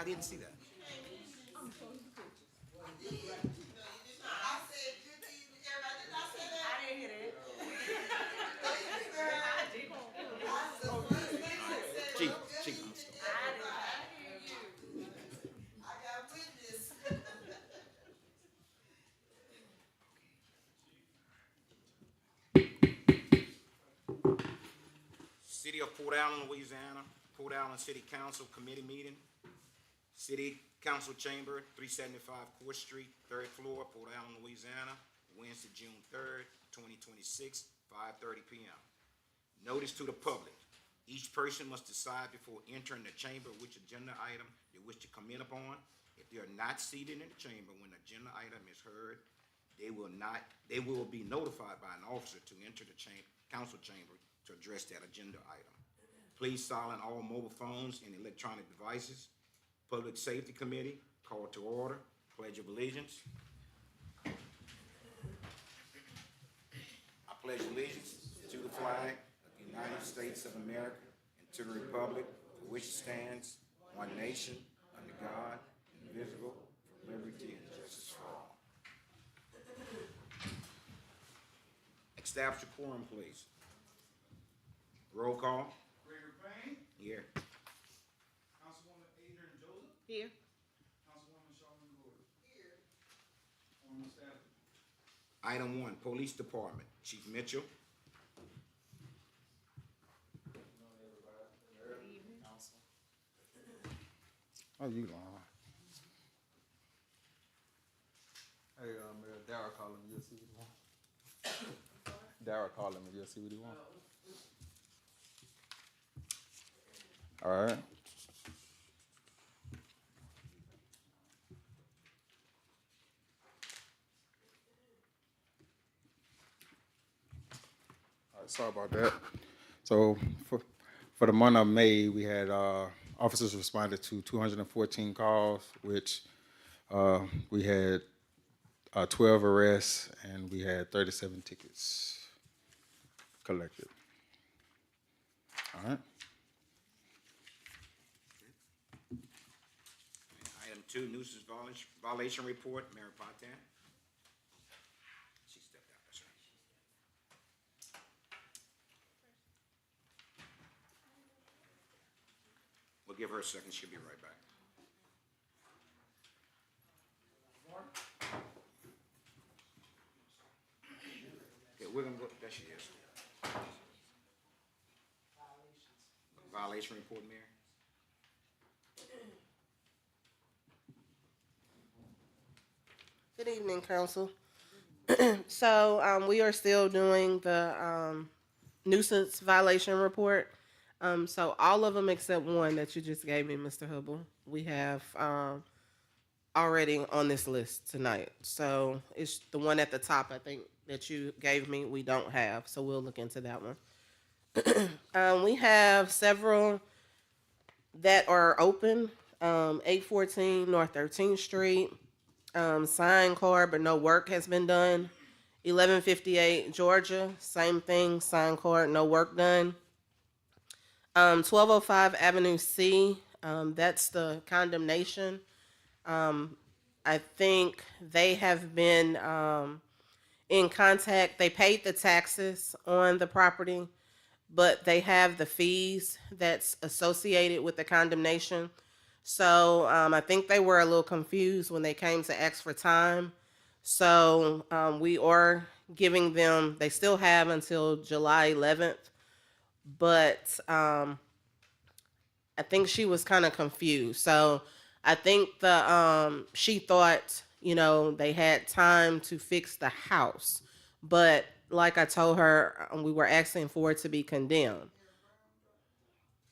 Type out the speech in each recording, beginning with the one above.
I didn't see that. Chief, Chief, I'm sorry. City of Port Allen, Louisiana, Port Allen City Council Committee meeting. City Council Chamber, 375 Court Street, third floor, Port Allen, Louisiana, Wednesday, June 3rd, 2026, 5:30 p.m. Notice to the public. Each person must decide before entering the chamber which agenda item they wish to comment upon. If they are not seated in the chamber when the agenda item is heard, they will be notified by an officer to enter the council chamber to address that agenda item. Please silence all mobile phones and electronic devices. Public Safety Committee, call to order, Pledge of Allegiance. I pledge allegiance to the flag of the United States of America and to the republic for which it stands, one nation, under God, indivisible, for liberty and justice for all. Establish a quorum, please. Roll call. Gregory Payne, Here. Councilwoman Adrian Joseph, Here. Councilwoman Charlene Gordon. Here. Alderman Stafford. Item 1, Police Department, Chief Mitchell. Oh, you lying. Hey, Mayor, Dara calling me. You'll see what he want. Dara calling me. You'll see what he want. All right. All right, sorry about that. So for the month of May, we had officers responded to 214 calls, which we had 12 arrests and we had 37 tickets collected. All right. Item 2, nuisance violation report, Mary Potan. She stepped out, that's right. We'll give her a second, she'll be right back. Okay, we're gonna go, there she is. Violation report, Mary. Good evening, council. So we are still doing the nuisance violation report. So all of them except one that you just gave me, Mr. Hubble, we have already on this list tonight. So it's the one at the top, I think, that you gave me, we don't have. So we'll look into that one. We have several that are open. 814 North 13th Street. Signed card, but no work has been done. 1158 Georgia, same thing, signed card, no work done. 1205 Avenue C, that's the condemnation. I think they have been in contact. They paid the taxes on the property, but they have the fees that's associated with the condemnation. So I think they were a little confused when they came to ask for time. So we are giving them, they still have until July 11th, but I think she was kind of confused. So I think she thought, they had time to fix the house. But like I told her, we were asking for it to be condemned.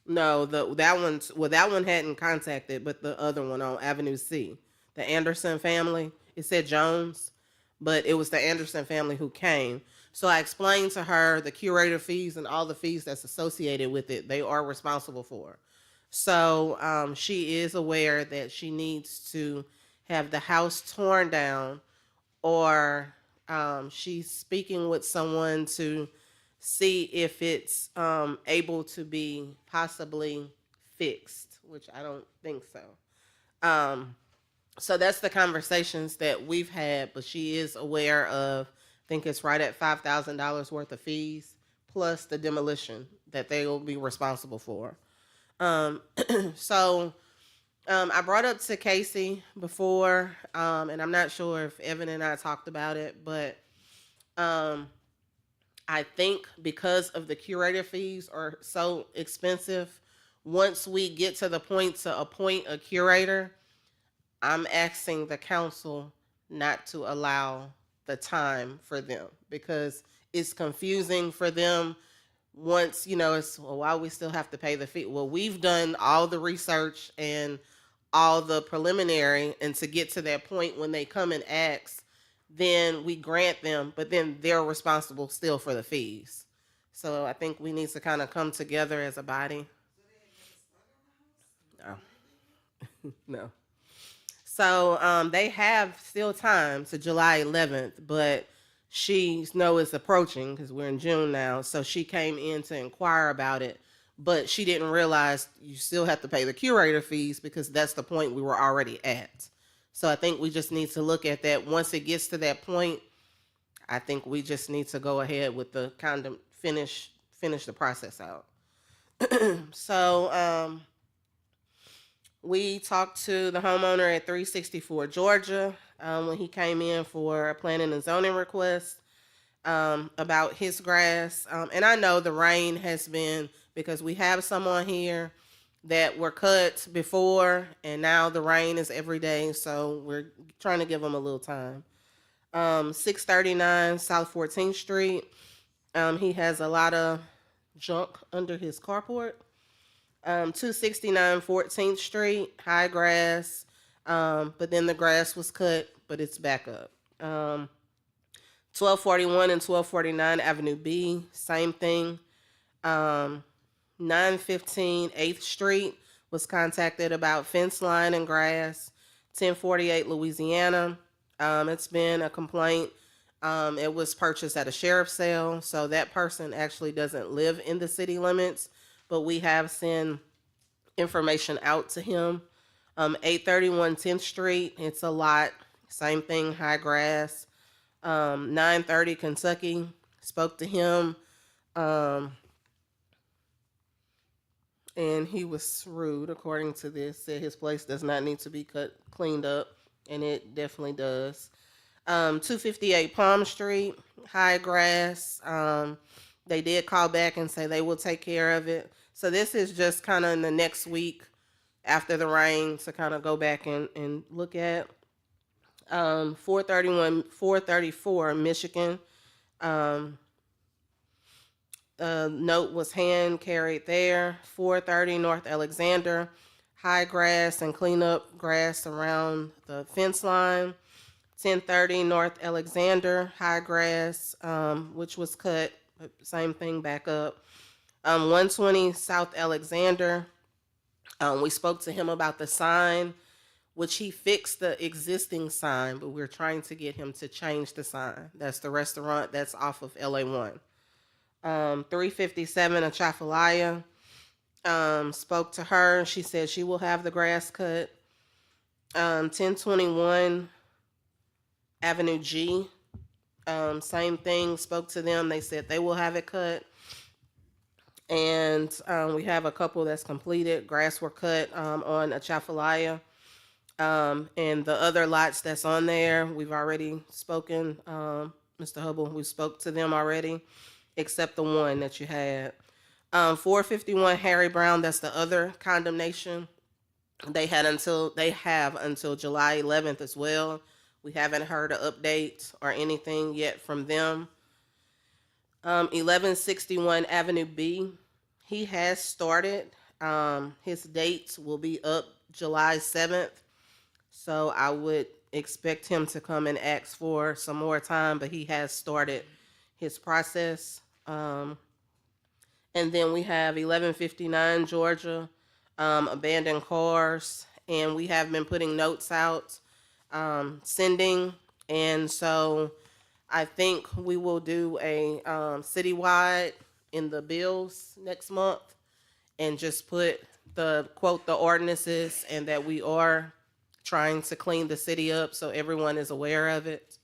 No, that one hadn't contacted, but the other one on Avenue C, the Anderson family. It said Jones, but it was the Anderson family who came. So I explained to her the curator fees and all the fees that's associated with it. They are responsible for. So she is aware that she needs to have the house torn down, or she's speaking with someone to see if it's able to be possibly fixed, which I don't think so. So that's the conversations that we've had, but she is aware of, I think it's right at $5,000 worth of fees, plus the demolition that they will be responsible for. So I brought up to Casey before, and I'm not sure if Evan and I talked about it, but I think because of the curator fees are so expensive, once we get to the point to appoint a curator, I'm asking the council not to allow the time for them because it's confusing for them. Once, it's, well, why we still have to pay the fee? Well, we've done all the research and all the preliminary, and to get to that point when they come and ask, then we grant them, but then they're responsible still for the fees. So I think we need to kind of come together as a body. No. No. So they have still time to July 11th, but she knows it's approaching because we're in June now. So she came in to inquire about it, but she didn't realize you still have to pay the curator fees because that's the point we were already at. So I think we just need to look at that. Once it gets to that point, I think we just need to go ahead with the finish the process out. So we talked to the homeowner at 364 Georgia when he came in for a planning and zoning request about his grass. And I know the rain has been, because we have someone here that were cut before, and now the rain is every day, so we're trying to give them a little time. 639 South 14th Street. He has a lot of junk under his carport. 269 14th Street, high grass, but then the grass was cut, but it's back up. 1241 and 1249 Avenue B, same thing. 915 8th Street was contacted about fence line and grass. 1048 Louisiana, it's been a complaint. It was purchased at a sheriff's sale, so that person actually doesn't live in the city limits, but we have sent information out to him. 831 10th Street, it's a lot, same thing, high grass. 930 Kentucky, spoke to him, and he was rude, according to this, said his place does not need to be cleaned up, and it definitely does. 258 Palm Street, high grass. They did call back and say they will take care of it. So this is just kind of in the next week after the rain to kind of go back and look at. 434 Michigan. Note was hand carried there. 430 North Alexander, high grass and clean up grass around the fence line. 1030 North Alexander, high grass, which was cut, same thing back up. 120 South Alexander, we spoke to him about the sign, which he fixed the existing sign, but we're trying to get him to change the sign. That's the restaurant that's off of LA1. 357 Atchafalaya, spoke to her. She said she will have the grass cut. 1021 Avenue G, same thing, spoke to them. They said they will have it cut. And we have a couple that's completed. Grass were cut on Atchafalaya. And the other lots that's on there, we've already spoken, Mr. Hubble, we spoke to them already, except the one that you had. 451 Harry Brown, that's the other condemnation. They have until July 11th as well. We haven't heard an update or anything yet from them. 1161 Avenue B, he has started. His dates will be up July 7th. So I would expect him to come and ask for some more time, but he has started his process. And then we have 1159 Georgia, abandoned cars, and we have been putting notes out, sending, and so I think we will do a citywide in the bills next month and just put the ordinances and that we are trying to clean the city up so everyone is aware of it.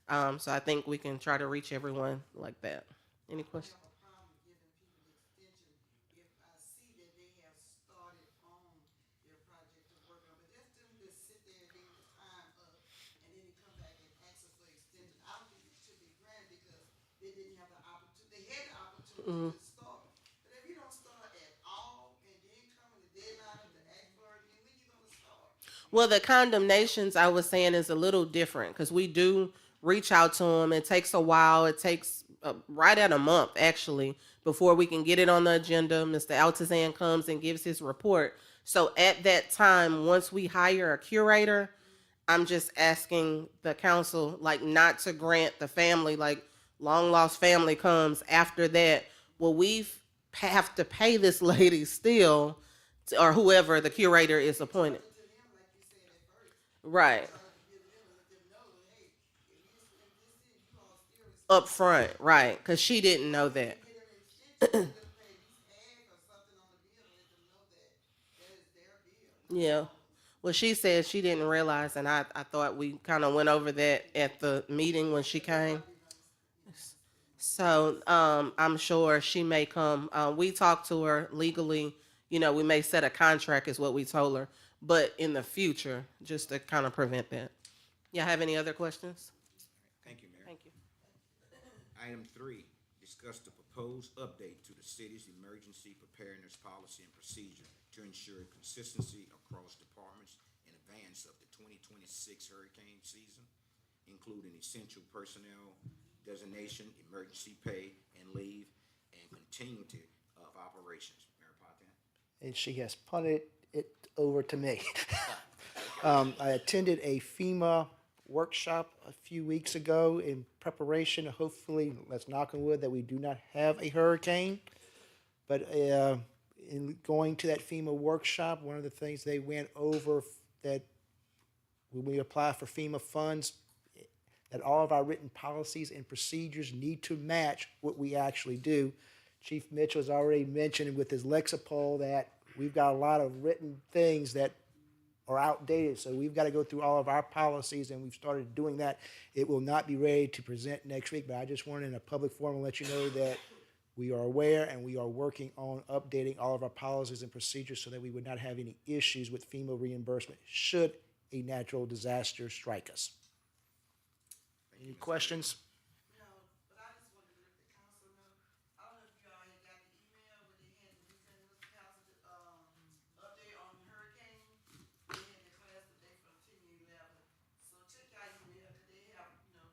So I think we can try to reach everyone like that. Any questions? Have a problem giving people extension if I see that they have started on their project to work on, but just them just sit there and leave the time up, and then they come back and ask us for extension. I don't think it should be granted because they didn't have the opportunity, they had the opportunity to start. But if you don't start at all, and then come in the deadline of the act for it, then when you gonna start? Well, the condemnations I was saying is a little different because we do reach out to them. It takes a while. It takes right at a month actually before we can get it on the agenda. Mr. Altazan comes and gives his report. So at that time, once we hire a curator, I'm just asking the council like not to grant the family, like long lost family comes after that. Well, we have to pay this lady still, or whoever the curator is appointed. To them, like you said at first, Right. try to give them and let them know, hey, if this is, you all still Up front, right, because she didn't know that. get an extension, they'll pay at least half or something on the bill, let them know that that is their bill. Yeah. Well, she said she didn't realize, and I thought we kind of went over that at the meeting when she came. So I'm sure she may come. We talked to her legally. You know, we may set a contract, is what we told her. But in the future, just to kind of prevent that. Y'all have any other questions? Thank you, Mayor. Thank you. Item 3, discuss the proposed update to the city's emergency preparedness policy and procedure to ensure consistency across departments in advance of the 2026 hurricane season, including essential personnel designation, emergency pay and leave, and continuity of operations. Mayor Potan? And she has punted it over to me. I attended a FEMA workshop a few weeks ago in preparation, hopefully, let's knock on wood, that we do not have a hurricane. But in going to that FEMA workshop, one of the things they went over that when we apply for FEMA funds, that all of our written policies and procedures need to match what we actually do. Chief Mitchell has already mentioned with his Lexapol that we've got a lot of written things that are outdated, so we've got to go through all of our policies, and we've started doing that. It will not be ready to present next week, but I just wanted in a public forum to let you know that we are aware and we are working on updating all of our policies and procedures so that we would not have any issues with FEMA reimbursement should a natural disaster strike us. Any questions? No, but I just wanted to let the council know, I don't know if you all had got the email, but they had the Louisiana Council, update on hurricane. They had declared the day from 10/11. So check out email, cause they have,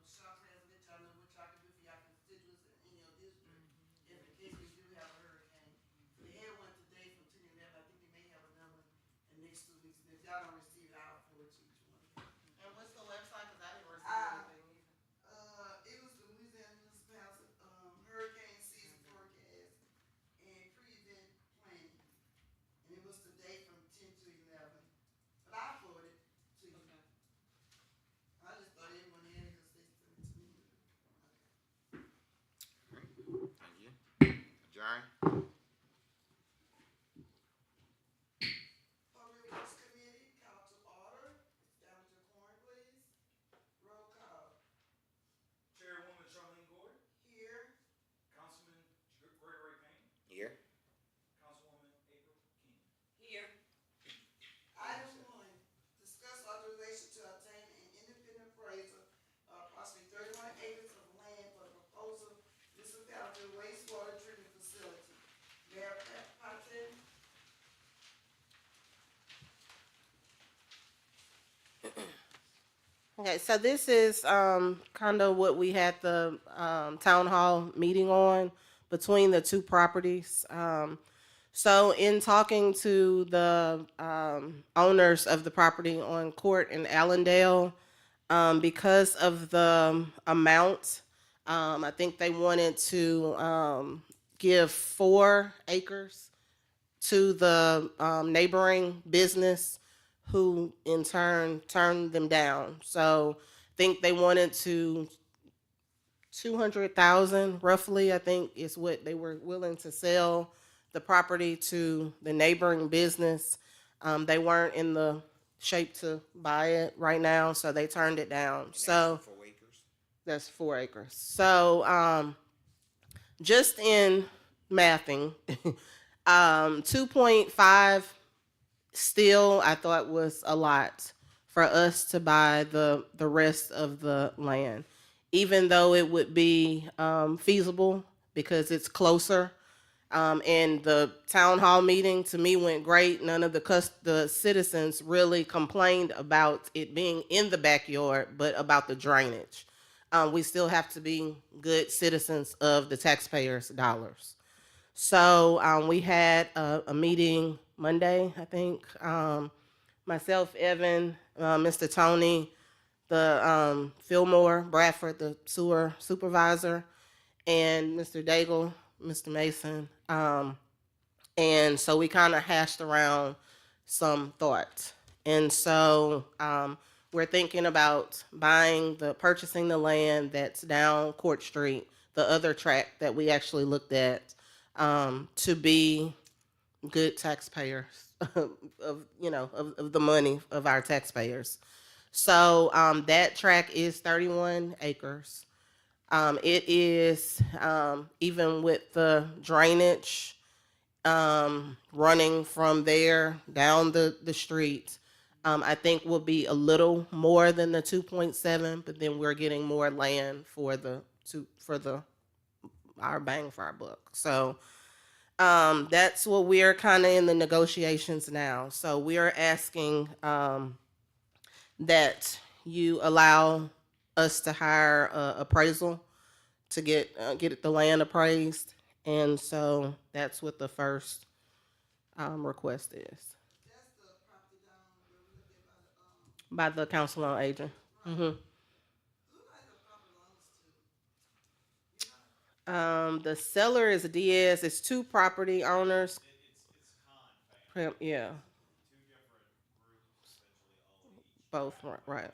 short class, let y'all know what y'all can do for y'all constituents in your district, if in case we do have a hurricane. So they had one today from 10/11, I think they may have another in the next 2 weeks, and if y'all don't receive it, I'll forward to each one. And what's the website? Because I didn't receive anything. It was the Louisiana Municipality, hurricane season forecast and pre-event planning. And it was the date from 10/11. But I forwarded it to you. I just thought everyone had it because they sent it to me. Thank you. Adjourn. Public Works Committee, call to order. Establish a quorum, please. Roll call. Chairwoman Charlene Gordon, Here. Councilman Gregory Payne, Here. Councilwoman April King. Here. Item 1, discuss authorization to obtain an independent appraisal of approximately 31 acres of land for the proposal municipality wastewater treatment facility. Mayor Potten? Okay, so this is kind of what we had the town hall meeting on between the two properties. So in talking to the owners of the property on Court in Allendale, because of the amount, I think they wanted to give 4 acres to the neighboring business, who in turn turned them down. So I think they wanted to 200,000 roughly, I think is what they were willing to sell the property to the neighboring business. They weren't in the shape to buy it right now, so they turned it down. So 4 acres. that's 4 acres. So just in mathing, 2.5 still I thought was a lot for us to buy the rest of the land, even though it would be feasible because it's closer. And the town hall meeting to me went great. None of the citizens really complained about it being in the backyard, but about the drainage. We still have to be good citizens of the taxpayers' dollars. So we had a meeting Monday, I think. Myself, Evan, Mr. Tony, the Fillmore Bradford, the sewer supervisor, and Mr. Daigle, Mr. Mason. And so we kind of hashed around some thoughts. And so we're thinking about purchasing the land that's down Court Street, the other tract that we actually looked at, to be good taxpayers of the money of our taxpayers. So that tract is 31 acres. It is, even with the drainage running from there down the street, I think will be a little more than the 2.7, but then we're getting more land for our bang for our buck. So that's what we're kind of in the negotiations now. So we're asking that you allow us to hire appraisal to get the land appraised, and so that's what the first request is That's the property down where we looked at by the, by the council on aging. who like the property belongs to? The seller is Diaz. It's two property owners. Yeah, both right.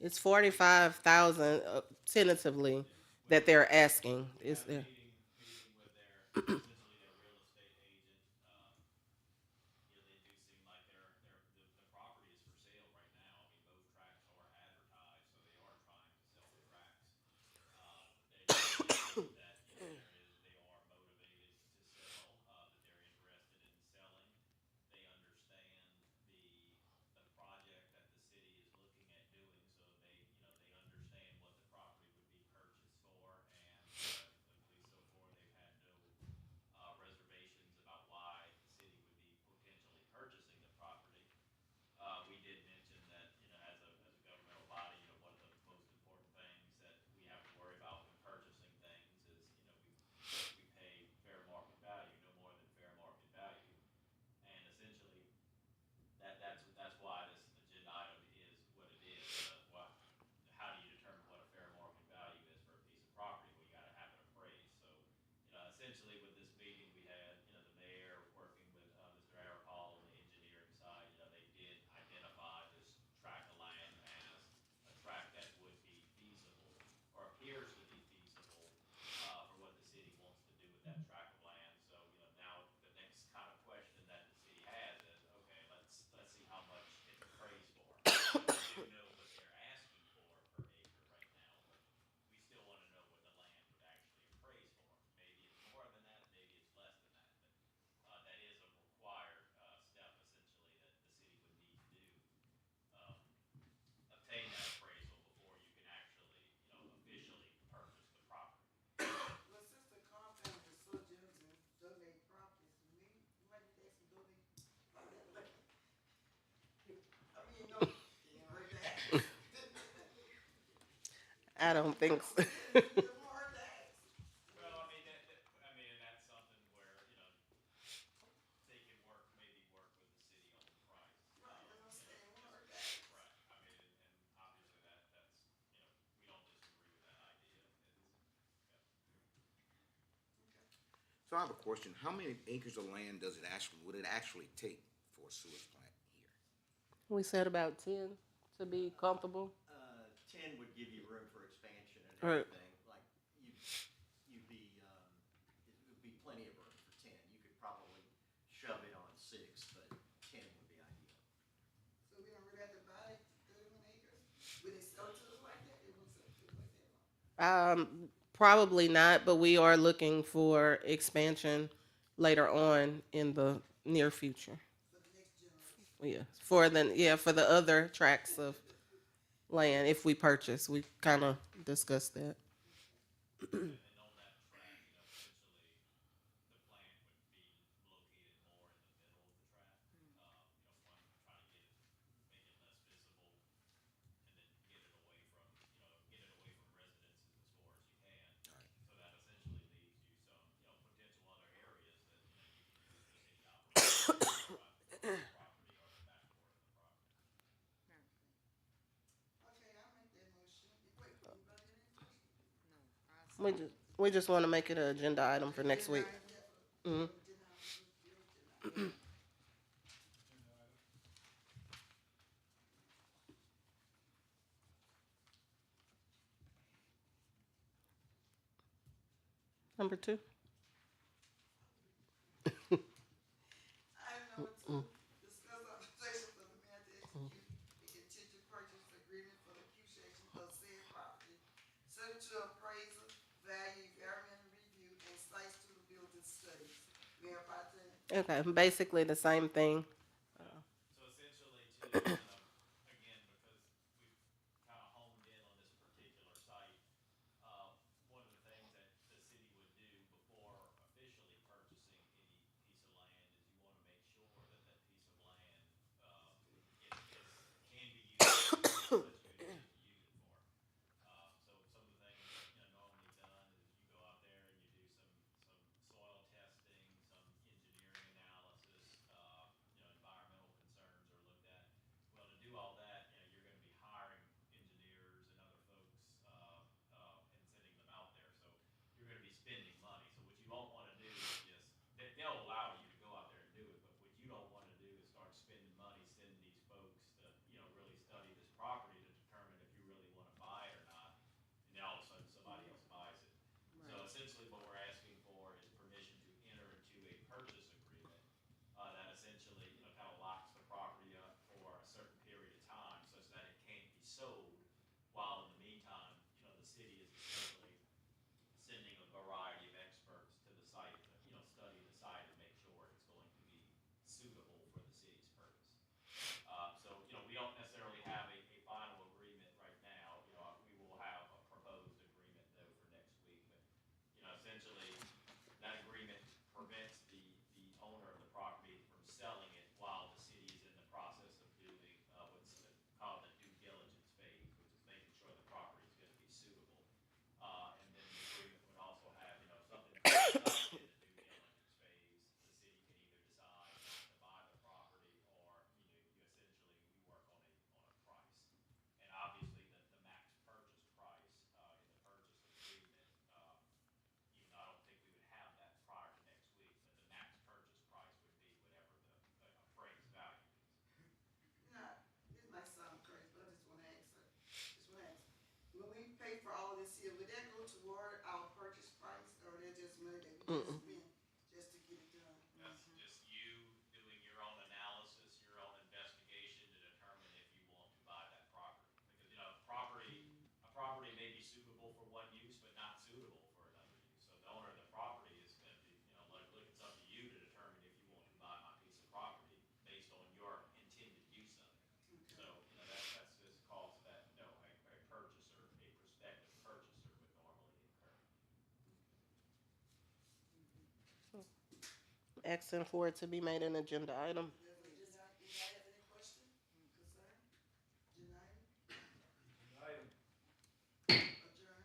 It's 45,000 tentatively that they're asking. Is there? Well, since the compound is so generous and donate properties, we might need to ask them donate property. I mean, no, it hurt that. I don't think so. It won't hurt that. Well, I mean, and that's something where, they can maybe work with the city on the price. Right, that's what I'm saying, it won't hurt that. Right, I mean, and obviously that's, we don't disagree with that idea. So I have a question. How many acres of land would it actually take for a sewage plant here? We said about 10 to be comfortable? 10 would give you room for expansion and Right. everything. Like, you'd be, it would be plenty of room for 10. You could probably shove it on 6, but 10 would be ideal. So we don't really have to buy 31 acres? Would they sell it to us like that? They won't sell it to us like that. Probably not, but we are looking for expansion later on in the near future. For the next generation. For the other tracts of land, if we purchase, we kind of discussed that. And on that track, essentially, the plant would be located more in the middle of the track. One, try to make it less visible, and then get it away from, residences as far as you can. So that essentially leaves you some, potential other areas that, you can use for city operations. Property or the back door of the property. Okay, I'll make that motion. Wait, anybody got any questions? We just want to make it an agenda item for next week. Mhm. Number 2. Item number 2, discuss authorization for the mayor to execute a contingent purchase agreement for the Q section of said property, subject to appraisal, value, environmental review, and site suitability studies. Mayor Pro Tem. Okay, basically the same thing. So essentially, again, because we've kind of honed in on this particular site, one of the things that the city would do before officially purchasing any piece of land is you want to make sure that that piece of land, can be used for what you intend to use it for. So some of the things, normally done is you go out there and you do some soil testing, some engineering analysis, environmental concerns are looked at. Well, to do all that, you're gonna be hiring engineers and other folks, and sending them out there, so you're gonna be spending money. So what you don't wanna do is just, they'll allow you to go out there and do it, but what you don't wanna do is start spending money, sending these folks to, really study this property to determine if you really wanna buy it or not, and then all of a sudden somebody else buys it. So essentially what we're asking for is permission to enter into a purchase agreement, that essentially, kind of locks the property up for a certain period of time such that it can't be sold, while in the meantime, the city is essentially sending a variety of experts to the site to, study the site and make sure it's going to be suitable for the city's purpose. So, we don't necessarily have a final agreement right now. We will have a proposed agreement though for next week, but, essentially, that agreement prevents the owner of the property from selling it while the city is in the process of doing, what's called the due diligence phase, which is making sure the property is gonna be suitable. And then the agreement would also have, something in the due diligence phase, the city can either decide to buy the property, or, you essentially, we work on a price. And obviously, the max purchase price, in the purchase agreement, even though I don't think we would have that prior to next week, but the max purchase price would be whatever the appraised value is. Now, this might sound crazy, but I just wanna ask her, when we pay for all of this here, would that go toward our purchase price, or that just money that we just spent just to get it done? That's just you doing your own analysis, your own investigation to determine if you want to buy that property. Because, a property may be suitable for one use, but not suitable for another use. So the owner of the property is gonna be, look, it's up to you to determine if you want to buy my piece of property based on your intended use of it. So, that's just cost that, a purchaser, a prospective purchaser would normally incur. Asking for it to be made an agenda item. Anybody have any question, concern? Agenda item? Adjourn.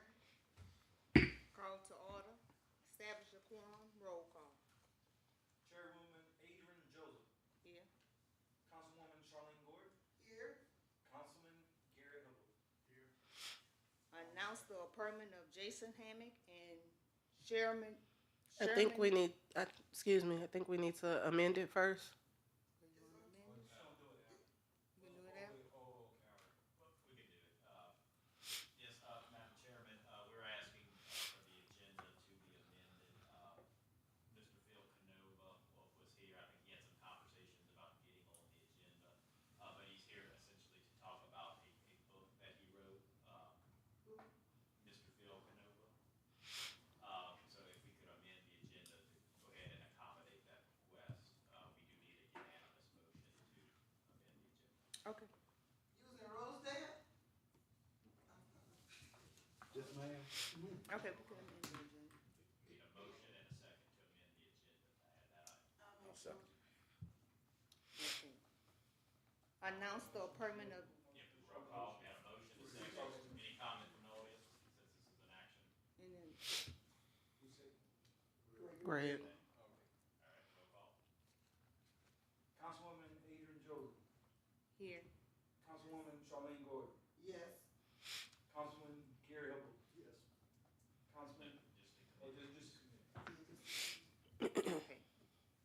Call to order, establish a quorum, roll call. Chairwoman Adrian Joseph, Here. Councilwoman Charlene Gordon, Here. Councilman Garrett Hubble. Here. Announce the appointment of Jason Hammock and Sherman. I think we need to amend it first. You can do it Okay, we can amend the agenda. Need a motion and a second to amend the agenda to add that item. Okay. Announce the appointment of, Yeah, roll call, we had a motion, a second. Any comment from the audience, since this is an action? and then, Great. All right, roll call. Councilwoman Adrian Joseph. here, Councilwoman Charlene Gordon. Yes. Councilman Gary Hubble. Yes. Councilman, oh, okay.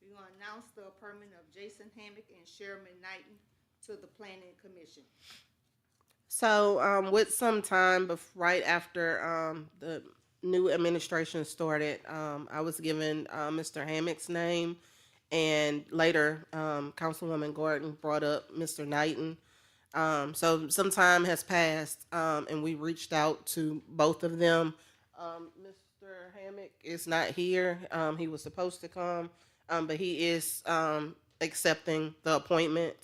We're gonna announce the appointment of Jason Hammock and Sherman Knighton to the planning commission. So, with some time right after the new administration started, I was given Mr. Hammock's name, and later Councilwoman Gordon brought up Mr. Knighton. So some time has passed, and we reached out to both of them. Mr. Hammock is not here. He was supposed to come, but he is accepting the appointment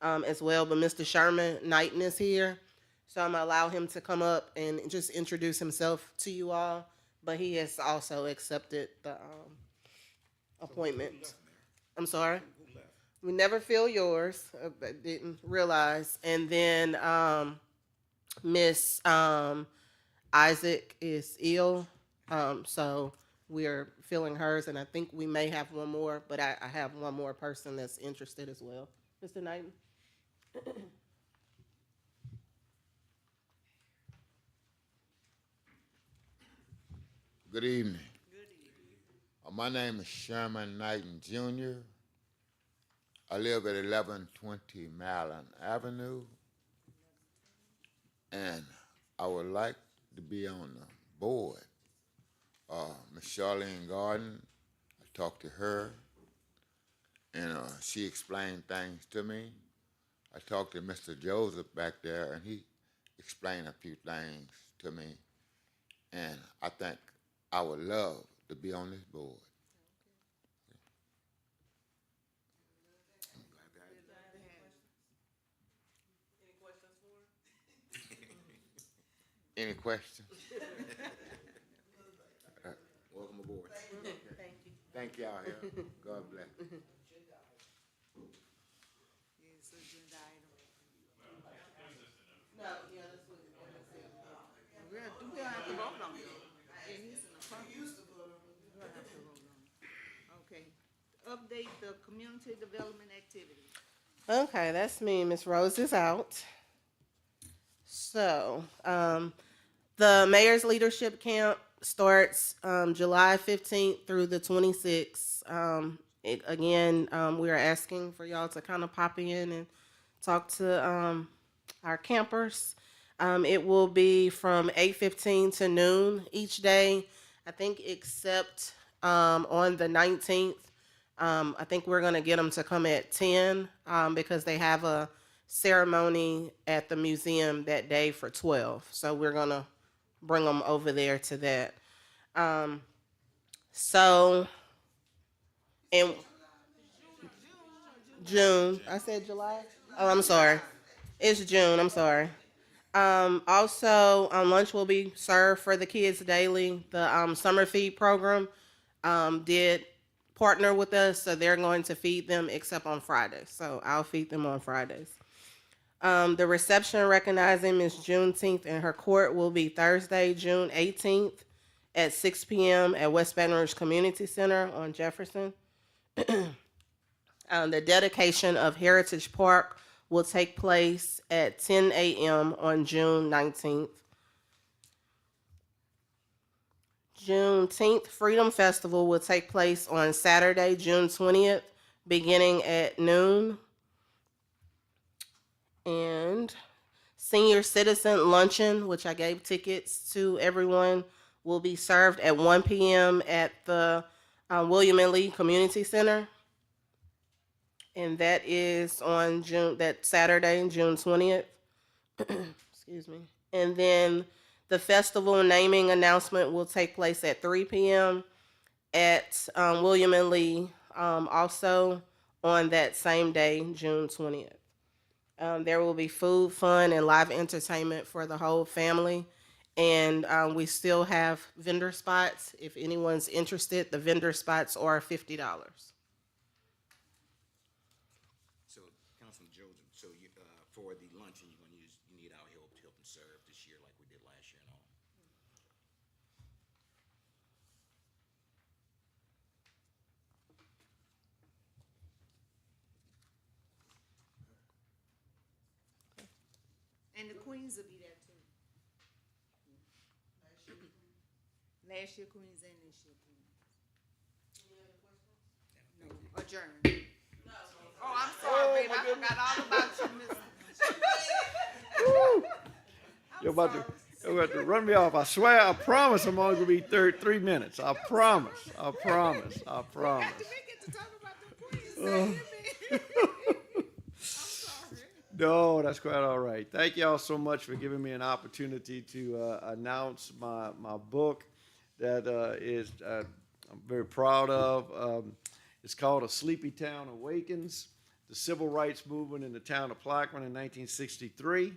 as well. But Mr. Sherman Knighton is here. So I'm gonna allow him to come up and just introduce himself to you all. But he has also accepted the appointment. I'm sorry. We never fill yours. I didn't realize. And then Miss Isaac is ill, so we're filling hers. And I think we may have one more, but I have one more person that's interested as well. Mr. Knighton. Good evening. My name is Sherman Knighton Jr. I live at 1120 Maryland Avenue, and I would like to be on the board. Miss Charlene Gordon, I talked to her, and she explained things to me. I talked to Mr. Joseph back there, and he explained a few things to me, and I think I would love to be on this board. Any questions? Welcome aboard. Thank you. Thank y'all here. God bless. Yes, agenda item. No, yeah, that's what We don't have to vote on it. Yeah, he's in the front. We don't have to vote on it. Okay. Update the community development activities. Okay, that's me. Miss Rose is out. So, the mayor's leadership camp starts July 15th through the 26th. We are asking for y'all to kind of pop in and talk to our campers. It will be from 8:15 to noon each day, I think, except on the 19th. I think we're going to get them to come at 10 because they have a ceremony at the museum that day for 12. So we're going to bring them over there to that. In June, I said July? Oh, I'm sorry. It's June, I'm sorry. Also, lunch will be served for the kids daily. The summer feed program did partner with us, so they're going to feed them except on Fridays. So I'll feed them on Fridays. The reception recognizing Ms. Juneteenth in her court will be Thursday, June 18th at 6 p.m. at West Baton Rouge Community Center on Jefferson. The dedication of Heritage Park will take place at 10 a.m. on June 19th. Juneteenth Freedom Festival will take place on Saturday, June 20th, beginning at noon. And Senior Citizen Luncheon, which I gave tickets to everyone, will be served at 1 p.m. at the William and Lee Community Center. And that is on that Saturday, June 20th. Excuse me. And then the festival naming announcement will take place at 3 p.m. at William and Lee, also on that same day, June 20th. There will be food, fun, and live entertainment for the whole family. And we still have vendor spots. If anyone's interested, the vendor spots are $50. So, Councilman Joseph, so you, for the luncheon, you're gonna use, you need our help to help and serve this year like we did last year and all. And the queens will be there too. Last year queens and this year queens. No, adjourn. Oh, I'm sorry, babe, I forgot all about you, Miss. You're about to run me off. I swear, I promise I'm only gonna be 3 minutes. I promise. I promise. I promise. We get to talk about the queens, say it, I'm sorry. No, that's quite all right. Thank y'all so much for giving me an opportunity to announce my book that is I'm very proud of. It's called A Sleepy Town Awakens, the Civil Rights Movement in the Town of Plaquemine in 1963.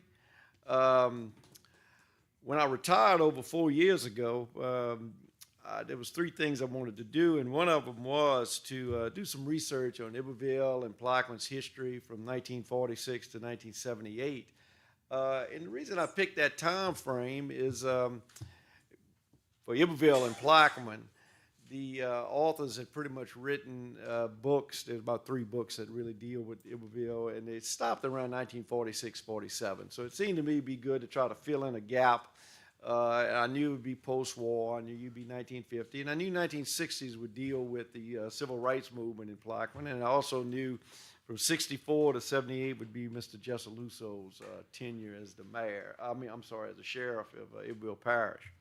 When I retired over 4 years ago, there was 3 things I wanted to do, and one of them was to do some research on Iberville and Plaquemine's history from 1946 to 1978. And the reason I picked that time frame is for Iberville and Plaquemine, the authors had pretty much written books. There's about 3 books that really deal with Iberville, and they stopped around 1946, 47. So it seemed to me to be good to try to fill in a gap. I knew it would be post-war. I knew it would be 1950, and I knew 1960s would deal with the civil rights movement in Plaquemine, and I also knew from 64 to 78 would be Mr. Jesselusso's tenure as the mayor. As the sheriff of Iberville Parish.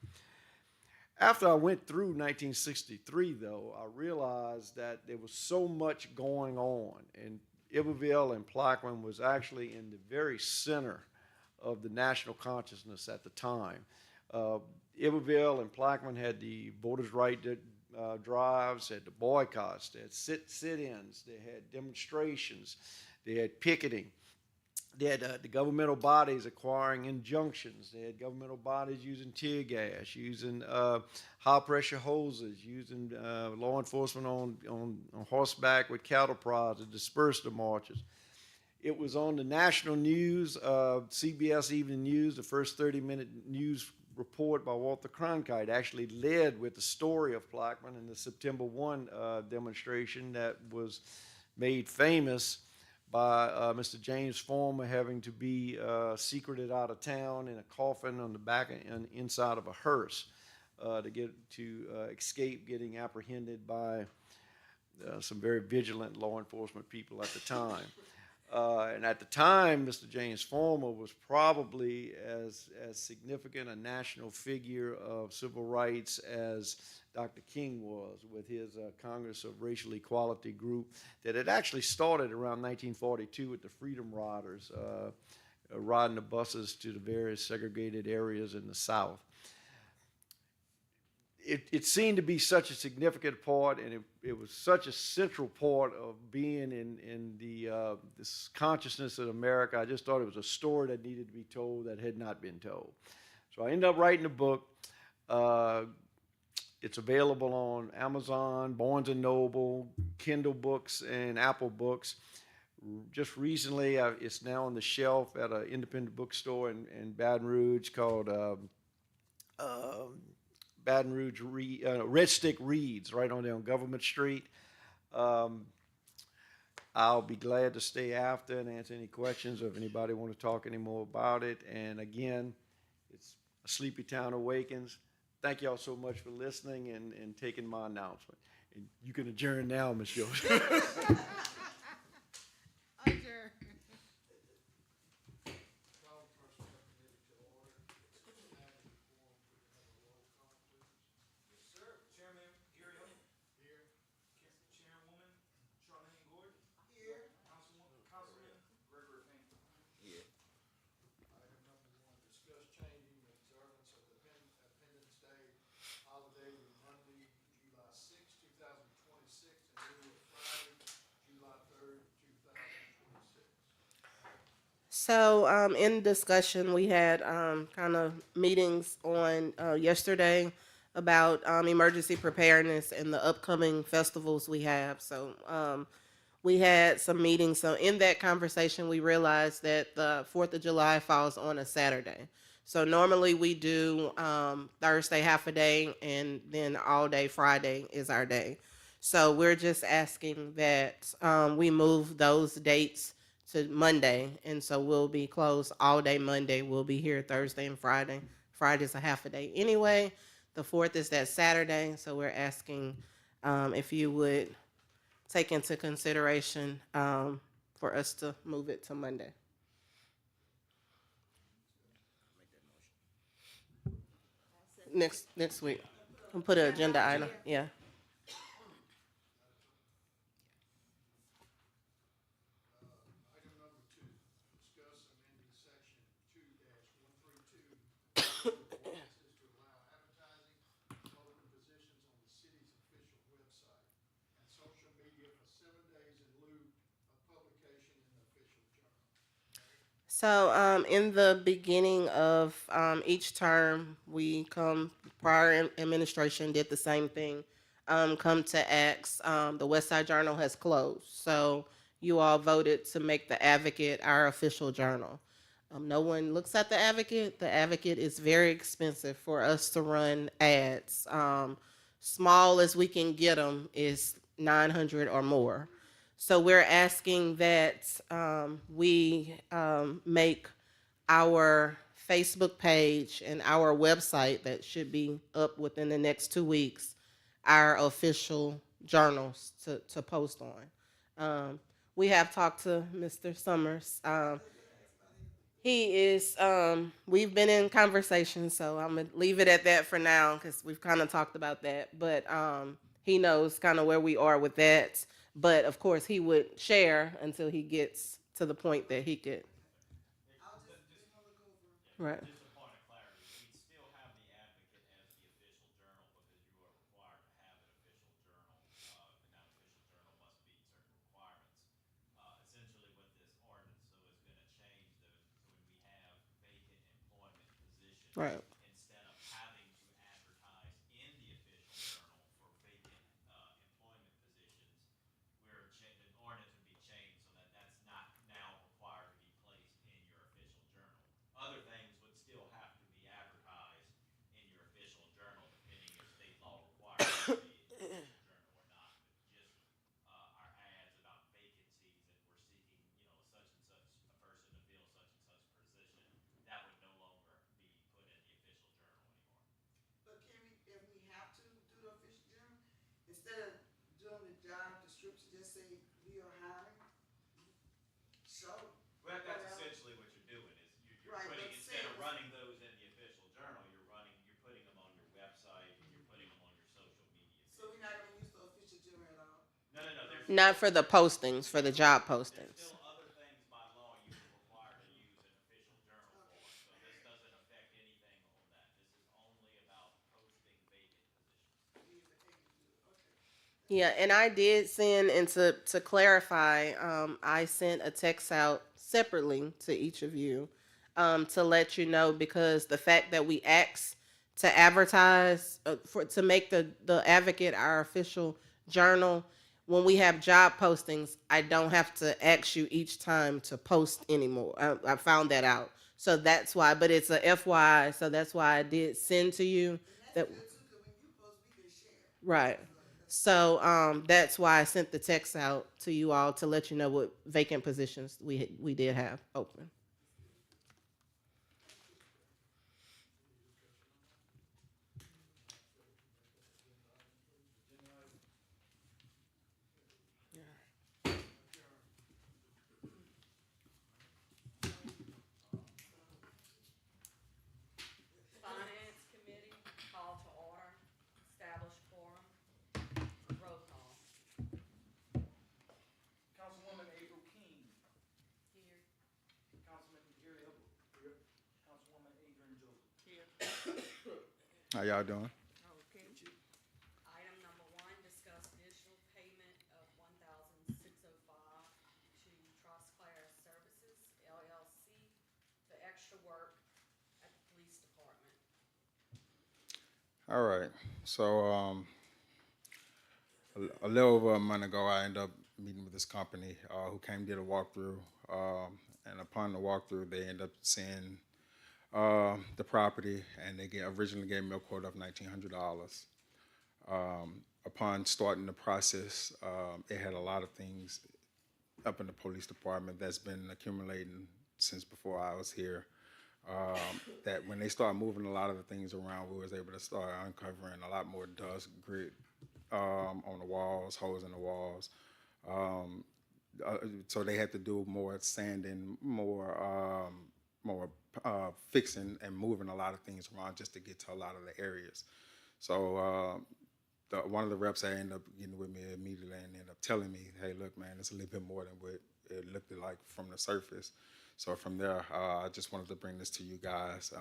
After I went through 1963, though, I realized that there was so much going on, and Iberville and Plaquemine was actually in the very center of the national consciousness at the time. Iberville and Plaquemine had the voters' right drives, had the boycotts, they had sit-ins, they had demonstrations, they had picketing. They had the governmental bodies acquiring injunctions. They had governmental bodies using tear gas, using high-pressure hoses, using law enforcement on horseback with cattle prods to disperse the marches. It was on the national news, CBS Evening News, the first 30-minute news report by Walter Cronkite actually led with the story of Plaquemine and the September 1 demonstration that was made famous by Mr. James Former having to be secreted out of town in a coffin on the back and inside of a hearse to escape getting apprehended by some very vigilant law enforcement people at the time. And at the time, Mr. James Former was probably as significant a national figure of civil rights as Dr. King was with his Congress of Racial Equality group that had actually started around 1942 with the Freedom Riders riding the buses to the various segregated areas in the South. It seemed to be such a significant part, and it was such a central part of being in the this consciousness of America. I just thought it was a story that needed to be told that had not been told. So I ended up writing a book. It's available on Amazon, Barnes & Noble, Kindle Books, and Apple Books. Just recently, it's now on the shelf at an independent bookstore in Baton Rouge called Baton Rouge Red Stick Reads, right on there on Government Street. I'll be glad to stay after and answer any questions or if anybody want to talk any more about it. And again, it's A Sleepy Town Awakens. Thank y'all so much for listening and taking my announcement. And you can adjourn now, Ms. Joseph. So, in discussion, we had kind of meetings on yesterday about emergency preparedness and the upcoming festivals we have. So, we had some meetings. So, in that conversation, we realized that the 4th of July falls on a Saturday. So, normally we do Thursday half a day, and then all day Friday is our day. So, we're just asking that we move those dates to Monday, and so we'll be closed all day Monday. We'll be here Thursday and Friday. Friday's a half a day anyway. The 4th is that Saturday, so we're asking if you would take into consideration for us to move it to Monday. Next week. We'll put an agenda item, yeah. Item number 2, discuss amending section 2-132 ordinances to allow advertising of open positions on the city's official website and social media for 7 days in lieu of publication in the official journal. So, in the beginning of each term, prior administration did the same thing. Come to X, the West Side Journal has closed. So, you all voted to make the Advocate our official journal. No one looks at the Advocate. The Advocate is very expensive for us to run ads. Small as we can get them is 900 or more. So we're asking that we make our Facebook page and our website that should be up within the next 2 weeks, our official journals to post on. We have talked to Mr. Summers. He is, we've been in conversation, so I'm going to leave it at that for now because we've kind of talked about that. But he knows kind of where we are with that. But of course, he would share until he gets to the point that he could. Right. Just a point of clarity, we'd still have the Advocate as the official journal because you are required to have an official journal. And that official journal must meet certain requirements. Essentially what this ordinance though is gonna change those when we have vacant employment positions. Right. Instead of having to advertise in the official journal for vacant, employment positions, the ordinance would be changed so that that's not now required to be placed in your official journal. Other things would still have to be advertised in your official journal, depending if state law requires it to be in the official journal or not. But just, our ads about vacancies that we're seeking, such and such, a person to fill such and such position, that would no longer be put in the official journal anymore. But can we, if we have to do the official journal, instead of doing the job description, just say we are hiring? So. Well, that's essentially what you're doing, is you're Right, putting, but instead of say- running those in the official journal, you're putting them on your website, and you're putting them on your social media. So we're not gonna use the official journal at all? No, there's Not for the postings, for the job postings. still other things by law you are required to use an official journal for, so this doesn't affect anything on that. This is only about posting vacant positions. Yeah, and I did send, and to clarify, I sent a text out separately to each of you to let you know, because the fact that we asked to advertise to make the Advocate our official journal, when we have job postings, I don't have to ask you each time to post anymore. I found that out, so that's why. But it's a FYI, so that's why I did send to you that. Right. So that's why I sent the text out to you all to let you know what vacant positions we did have open. Finance Committee, call to order, establish quorum, roll call. Councilwoman April King. Here. Councilman Gary Hubble. Here. Councilwoman Adrian Joseph. Here. How y'all doing? Okay. Item number 1, discuss additional payment of $1,605 to Trust Services LLC All right. So a little over a month ago, I ended up meeting with this company who came did a walkthrough, and upon the walkthrough, they ended up seeing the property, and they originally gave me a quote of $1,900. Upon starting the process, it had a lot of things up in the police department that's been accumulating since before I was here. That when they started moving a lot of the things around, we was able to start uncovering a lot more dust, grit on the walls, holes in the walls. So they had to do more sanding, more fixing and moving a lot of things around just to get to a lot of the areas. So one of the reps I ended up getting with me immediately and ended up telling me, hey, look, man, it's a little bit more than what it looked like from the surface. So from there, I just wanted to bring this to you guys'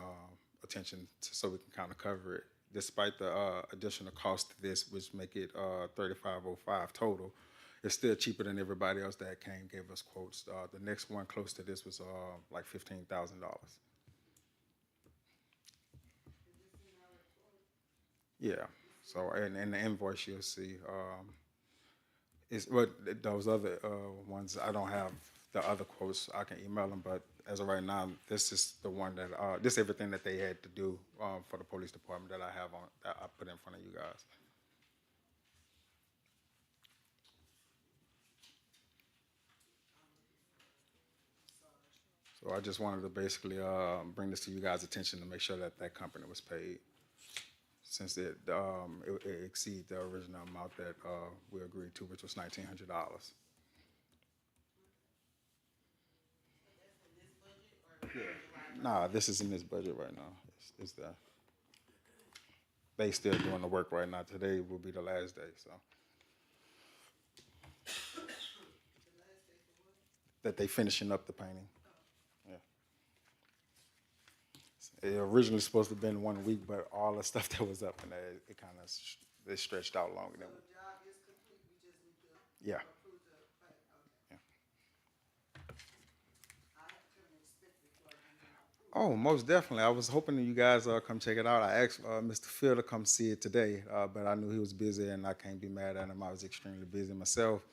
attention so we can kind of cover it. Despite the additional cost to this, which make it $3,505 total, it's still cheaper than everybody else that gave us quotes. The next one close to this was like $15,000. Yeah. So and the invoice you'll see is what those other ones. I don't have the other quotes. I can email them, but as of right now, this is the one that this everything that they had to do for the police department that I have on that I put in front of you guys. So I just wanted to basically bring this to you guys' attention to make sure that that company was paid, since it exceeded the original amount that we agreed to, which was $1,900. Yeah. Nah, this is in this budget right now. It's there. They still doing the work right now. Today will be the last day, so. That they finishing up the painting. Yeah. It originally supposed to have been 1 week, but all the stuff that was up in there, it kind of it stretched out longer than. The job is complete, we just need to Yeah. approve the, okay. Yeah. I have to come and inspect before I can approve. Oh, most definitely. I was hoping that you guys come check it out. I asked Mr. Phil to come see it today, but I knew he was busy, and I can't be mad at him. I was extremely busy myself.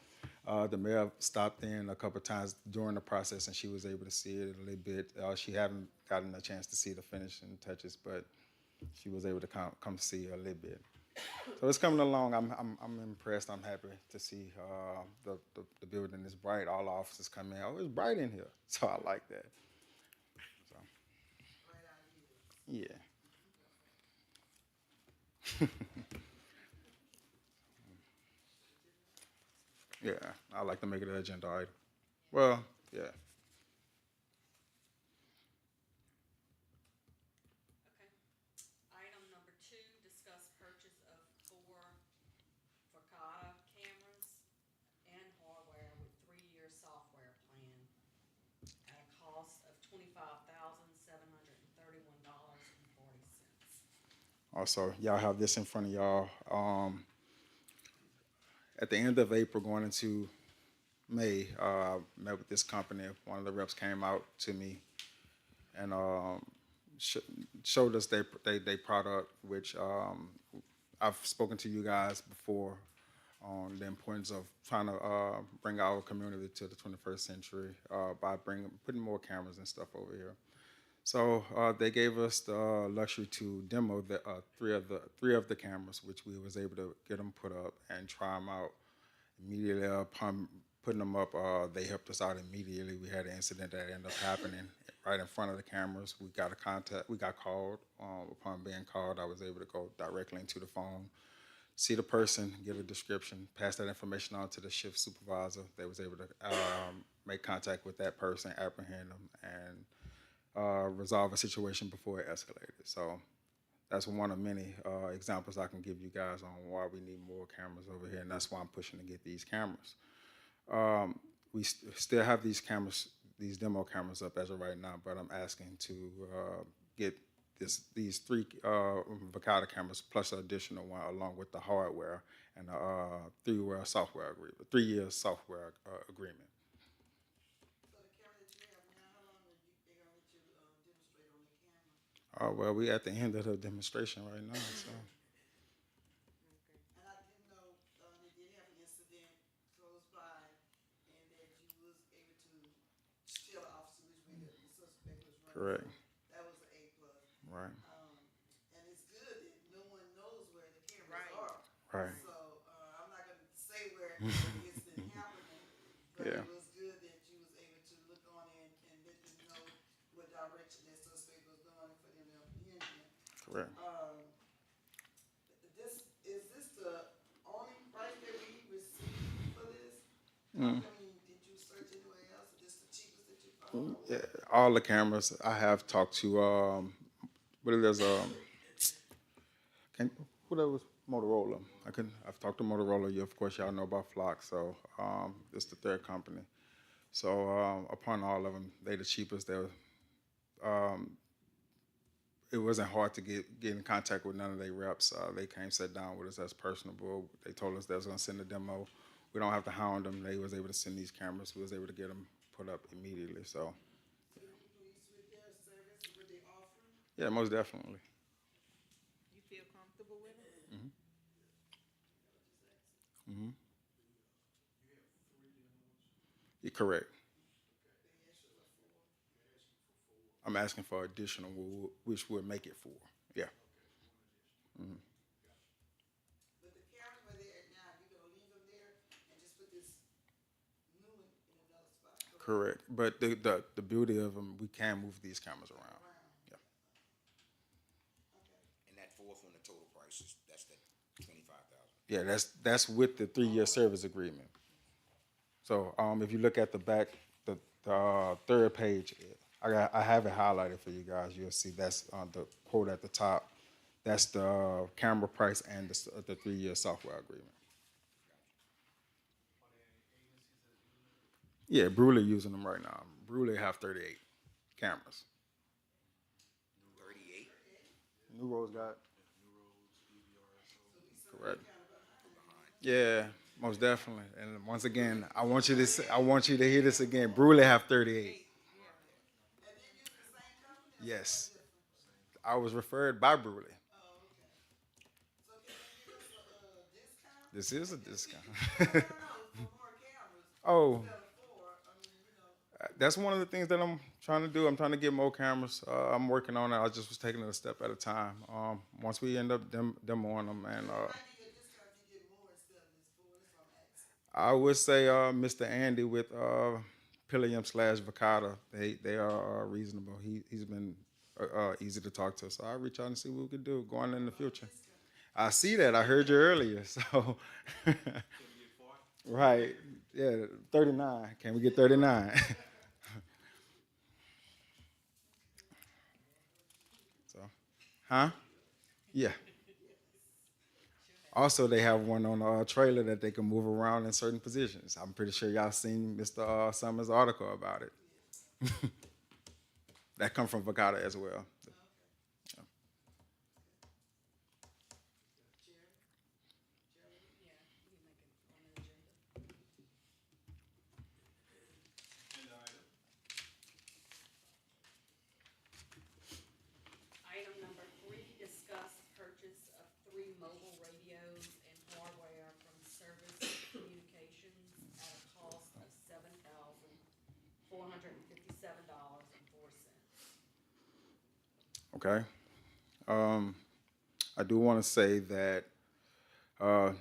The mayor stopped in a couple of times during the process, and she was able to see it a little bit. She haven't gotten a chance to see the finishing touches, but she was able to come see a little bit. So it's coming along. I'm impressed. I'm happy to see the building is bright. All the officers come in. Oh, it's bright in here. So I like that. So, yeah. Yeah, I like to make it an agenda item. Well, yeah. Okay. Item number 2, discuss purchase of 4 Verkada cameras and hardware with 3-year software plan at a cost of $25,731.40. Also, y'all have this in front of y'all. At the end of April, going into May, I met with this company. One of the reps came out to me and showed us their product, which I've spoken to you guys before on the importance of trying to bring our community to the 21st century by putting more cameras and stuff over here. So they gave us the luxury to demo the three of the cameras, which we was able to get them put up and try them out. Immediately upon putting them up, they helped us out immediately. We had an incident that ended up happening right in front of the cameras. We got called. Upon being called, I was able to go directly into the phone, see the person, get a description, pass that information on to the shift supervisor. They was able to make contact with that person, apprehend them, and resolve a situation before it escalated. So that's one of many examples I can give you guys on why we need more cameras over here, and that's why I'm pushing to get these cameras. We still have these cameras, these demo cameras up as of right now, but I'm asking to get these 3 Verkada cameras plus an additional one along with the hardware and a 3-year software agreement. So the camera that you have now, how long are they gonna let you demonstrate on the camera? Well, we at the end of the demonstration right now. So. Correct. That was an A plus. Right. And it's good that no one knows where the cameras Right. are. Right. So, I'm not gonna say where it's been happening, but Yeah. it was good that you was able to look on it and let them know what direction that suspect was going for them to apprehend him. Correct. Is this the only price that we received for this? I mean, did you search anywhere else, or this the cheapest that you found? Yeah, all the cameras. I have talked to what there's who that was Motorola. I've talked to Motorola. You of course y'all know about Flock, so it's the third company. So upon all of them, they the cheapest. They were, it wasn't hard to get in contact with none of their reps. They came, sat down with us as personable. They told us they was gonna send a demo. We don't have to hound them. They was able to send these cameras. We was able to get them put up immediately. So Are you pleased with their service, what they offer? yeah, most definitely. You feel comfortable with it? You're correct. I'm asking for additional, which would make it 4. Yeah. But the cameras where they at now, you gonna leave them there and just put this new one in another spot? Correct. But the beauty of them, we can move these cameras around. Yeah. And that fourth one, the total price is, that's the 25,000. Yeah, that's with the 3-year service agreement. So if you look at the back, the third page, I have it highlighted for you guys. You'll see that's the quote at the top. That's the camera price and the 3-year software agreement. Yeah, Bruley using them right now. Bruley have 38 cameras. 38? New Rose got. Correct. Yeah, most definitely. And once again, I want you to hear this again. Bruley have 38. Yes. I was referred by Bruley. So can you give us a discount? This is a discount. For more cameras, Oh, instead of 4, I mean, you know. that's one of the things that I'm trying to do. I'm trying to get more cameras. I'm working on it. I just was taking it a step at a time. Once we end up demoing them, and Why do you get discount if you get more instead of this 4? That's what I'm asking. I would say Mr. Andy with Pillium/Vicata, they are reasonable. He's been easy to talk to, so I'll reach out and see what we can do going in the future. I see that. I heard you earlier, so right, yeah, 39. Can we get 39? So, huh? Yeah. Also, they have one on a trailer that they can move around in certain positions. I'm pretty sure y'all seen Mr. Summers' article about it. That come from Vicata as well. Yeah. Item number 3, discuss purchase of 3 mobile radios and hardware from Service Communications at a cost of $7,457.04. Okay. I do want to say that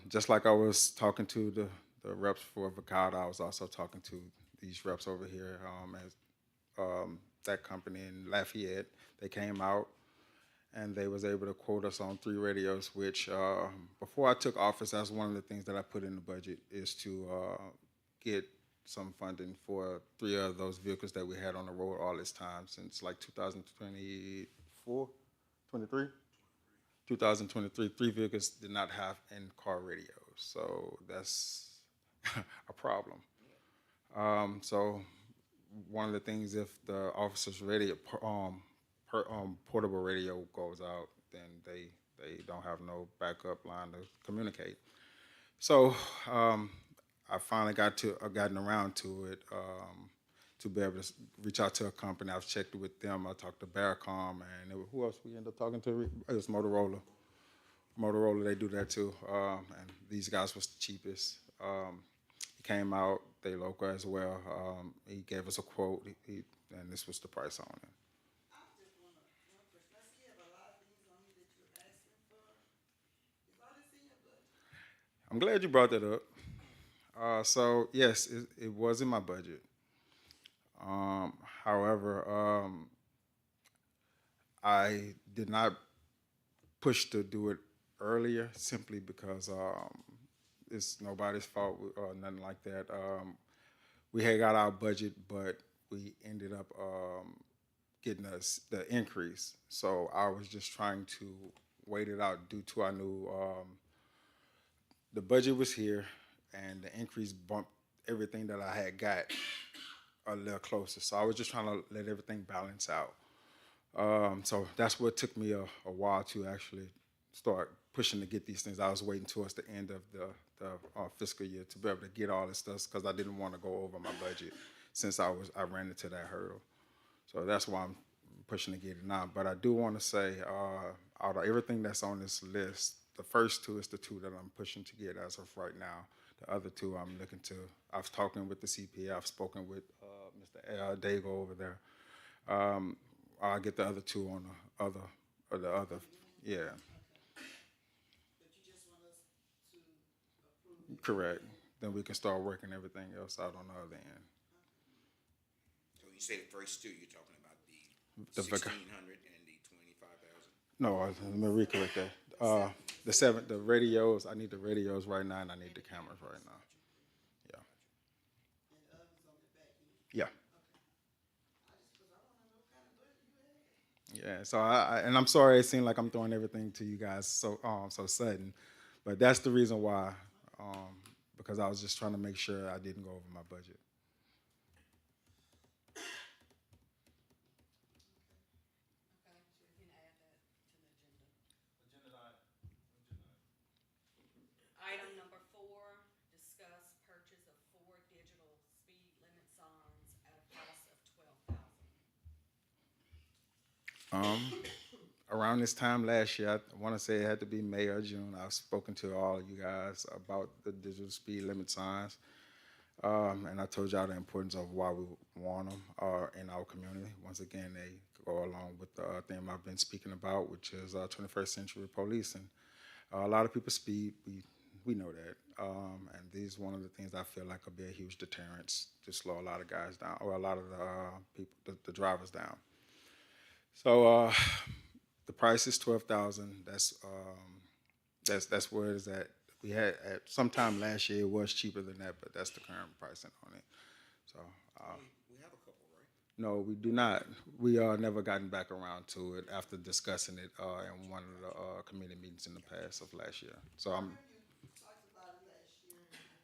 just like I was talking to the reps for Vicata, I was also talking to these reps over here as that company in Lafayette. They came out and they was able to quote us on 3 radios, which before I took office, that's one of the things that I put in the budget is to get some funding for 3 of those vehicles that we had on the road all this time since like 2024, 23? 2023, 3 vehicles did not have in-car radios, so that's a problem. So one of the things, if the officer's radio, portable radio goes out, then they don't have no backup line to communicate. So I finally gotten around to it to be able to reach out to a company. I've checked with them. I talked to Baracom, and who else we ended up talking to? It was Motorola. Motorola, they do that too. And these guys was the cheapest. He came out, they local as well. He gave us a quote, and this was the price on it. I I'm glad you brought that up. So yes, it was in my budget. However, I did not push to do it earlier simply because it's nobody's fault or nothing like that. We had got our budget, but we ended up getting us the increase. So I was just trying to wait it out due to I knew the budget was here and the increase bumped everything that I had got a little closer. So I was just trying to let everything balance out. So that's what took me a while to actually start pushing to get these things. I was waiting towards the end of the fiscal year to be able to get all this stuff because I didn't want to go over my budget since I ran into that hurdle. So that's why I'm pushing to get it now. But I do want to say, out of everything that's on this list, the first two is the two that I'm pushing to get as of right now. The other two I'm looking to. I've talking with the CPA. I've spoken with Mr. Dago over there. I'll get the other two on the other. Yeah. But you just want us to approve it? Correct. Then we can start working everything else out on the other end. So you say the first two, you're talking about The the vac- 1,600 and the 25,000? No, let me recorrect that. The radios. I need the radios right now, and I need the cameras right now. Yeah. And the others on the back end? Yeah. Cause I wanna know what kind of budget you had. Yeah. So and I'm sorry it seemed like I'm throwing everything to you guys so sudden, but that's the reason why. Because I was just trying to make sure I didn't go over my budget. Okay, so we can add that to the agenda. Item number 4, discuss purchase of 4 digital speed limit signs at a cost of $12,000. Around this time last year, I want to say it had to be May or June. I've spoken to all of you guys about the digital speed limit signs, and I told y'all the importance of why we want them in our community. Once again, they go along with the theme I've been speaking about, which is 21st century policing. A lot of people speed. We know that, and these one of the things I feel like will be a huge deterrence to slow a lot of guys down, or a lot of the people, the drivers down. So the price is $12,000. That's where it is at. We had at sometime last year it was cheaper than that, but that's the current pricing on it. So We have a couple, right? no, we do not. We never gotten back around to it after discussing it in one of the committee meetings in the past of last year. So I'm. You talked about it last year.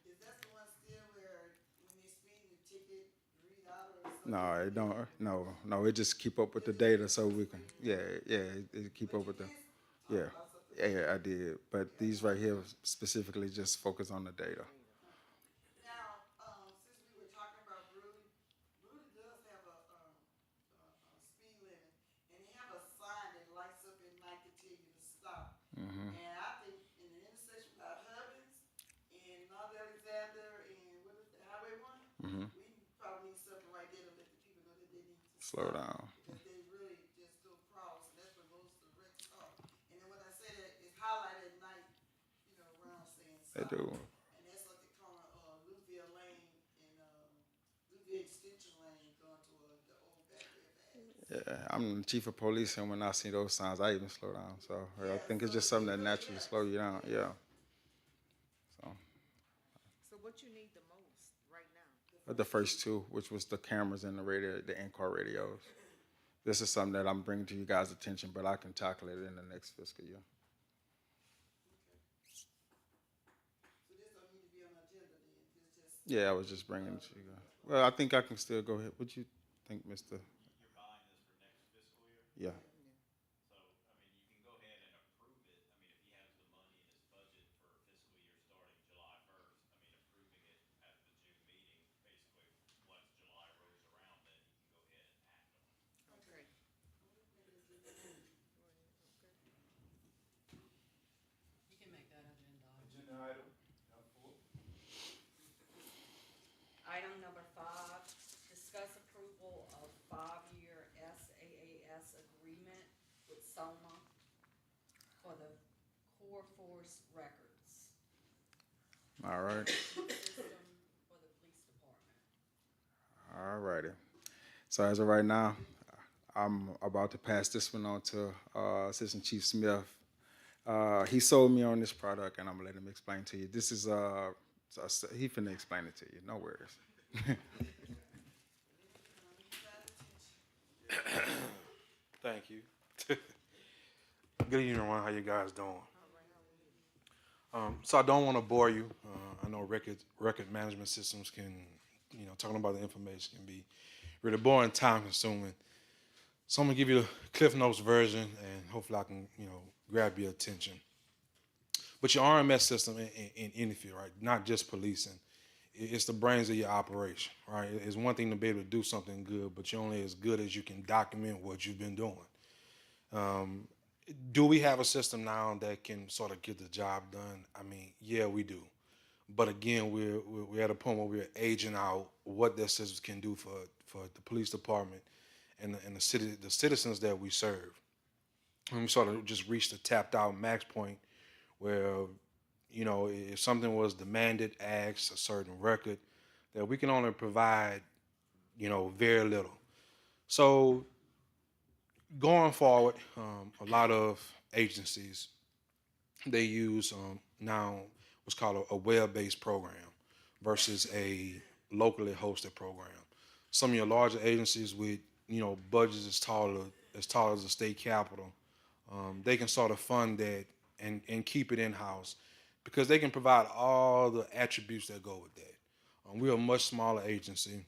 Is that the one still where when they speed the ticket read out or something? No, it don't. No, it just keep up with the data so we can. Yeah, it keep up with the. Yeah, I did. But these right here specifically just focus on the data. Now, since we were talking about Brewley, Brewley does have a speed limit, and they have a sign that lights up at night to tell you to stop. Mm-hmm. And I think in the intersection by Hubbins and North Alexander and what is the Highway 1, Mm-hmm. we probably need something right there to let the people know that they need to Slow stop. down. Because they really just go across, and that's where most of the wrecks are. And then when I say that, it's highlighted at night, around saying They stop. do. And that's at the corner of Louisville Lane and Louisville Extension Lane going toward the old Backcliff Avenue. Yeah, I'm the chief of police, and when I see those signs, I even slow down. So I think it's just something that naturally slow you down. Yeah. So So what you need the most right now? the first two, which was the cameras and the radio, the in-car radios. This is something that I'm bringing to you guys' attention, but I can tackle it in the next fiscal year. So this don't need to be on the agenda then, it's just. Yeah, I was just bringing it to you guys. Well, I think I can still go ahead. What you think, Mr.? You're buying this for next fiscal year? Yeah. So, you can go ahead and approve it. If he has the money in his budget for fiscal year starting July 1st, approving it at the June meeting, basically, once July rolls around, then he can go ahead and act on it. Okay. You can make that agenda item. Agenda item, F4. Item number 5, discuss approval of 5-year SAAS agreement with SOMA for the Core Force records. All right. system for the police department. All righty. So as of right now, I'm about to pass this one on to Assistant Chief Smith. He sold me on this product, and I'm gonna let him explain to you. This is he finna explain it to you. No worries. Thank you. Good evening, everyone. How you guys doing? So I don't want to bore you. I know record management systems can, talking about the information can be really boring, time consuming. So I'm gonna give you the Cliff Notes version, and hopefully I can, grab your attention. But your RMS system in any field, right? Not just policing. It's the brains of your operation, right? It's one thing to be able to do something good, but you're only as good as you can document what you've been doing. Do we have a system now that can sort of get the job done? I mean, yeah, we do. But again, we're at a point where we're aging out what that system can do for the police department and the citizens that we serve. And we sort of just reached a tapped out max point where, if something was demanded, asked, a certain record, that we can only provide, very little. So going forward, a lot of agencies, they use now what's called a web-based program versus a locally hosted program. Some of your larger agencies with, budgets as tall as the state capitol, they can sort of fund that and keep it in-house because they can provide all the attributes that go with that. We're a much smaller agency.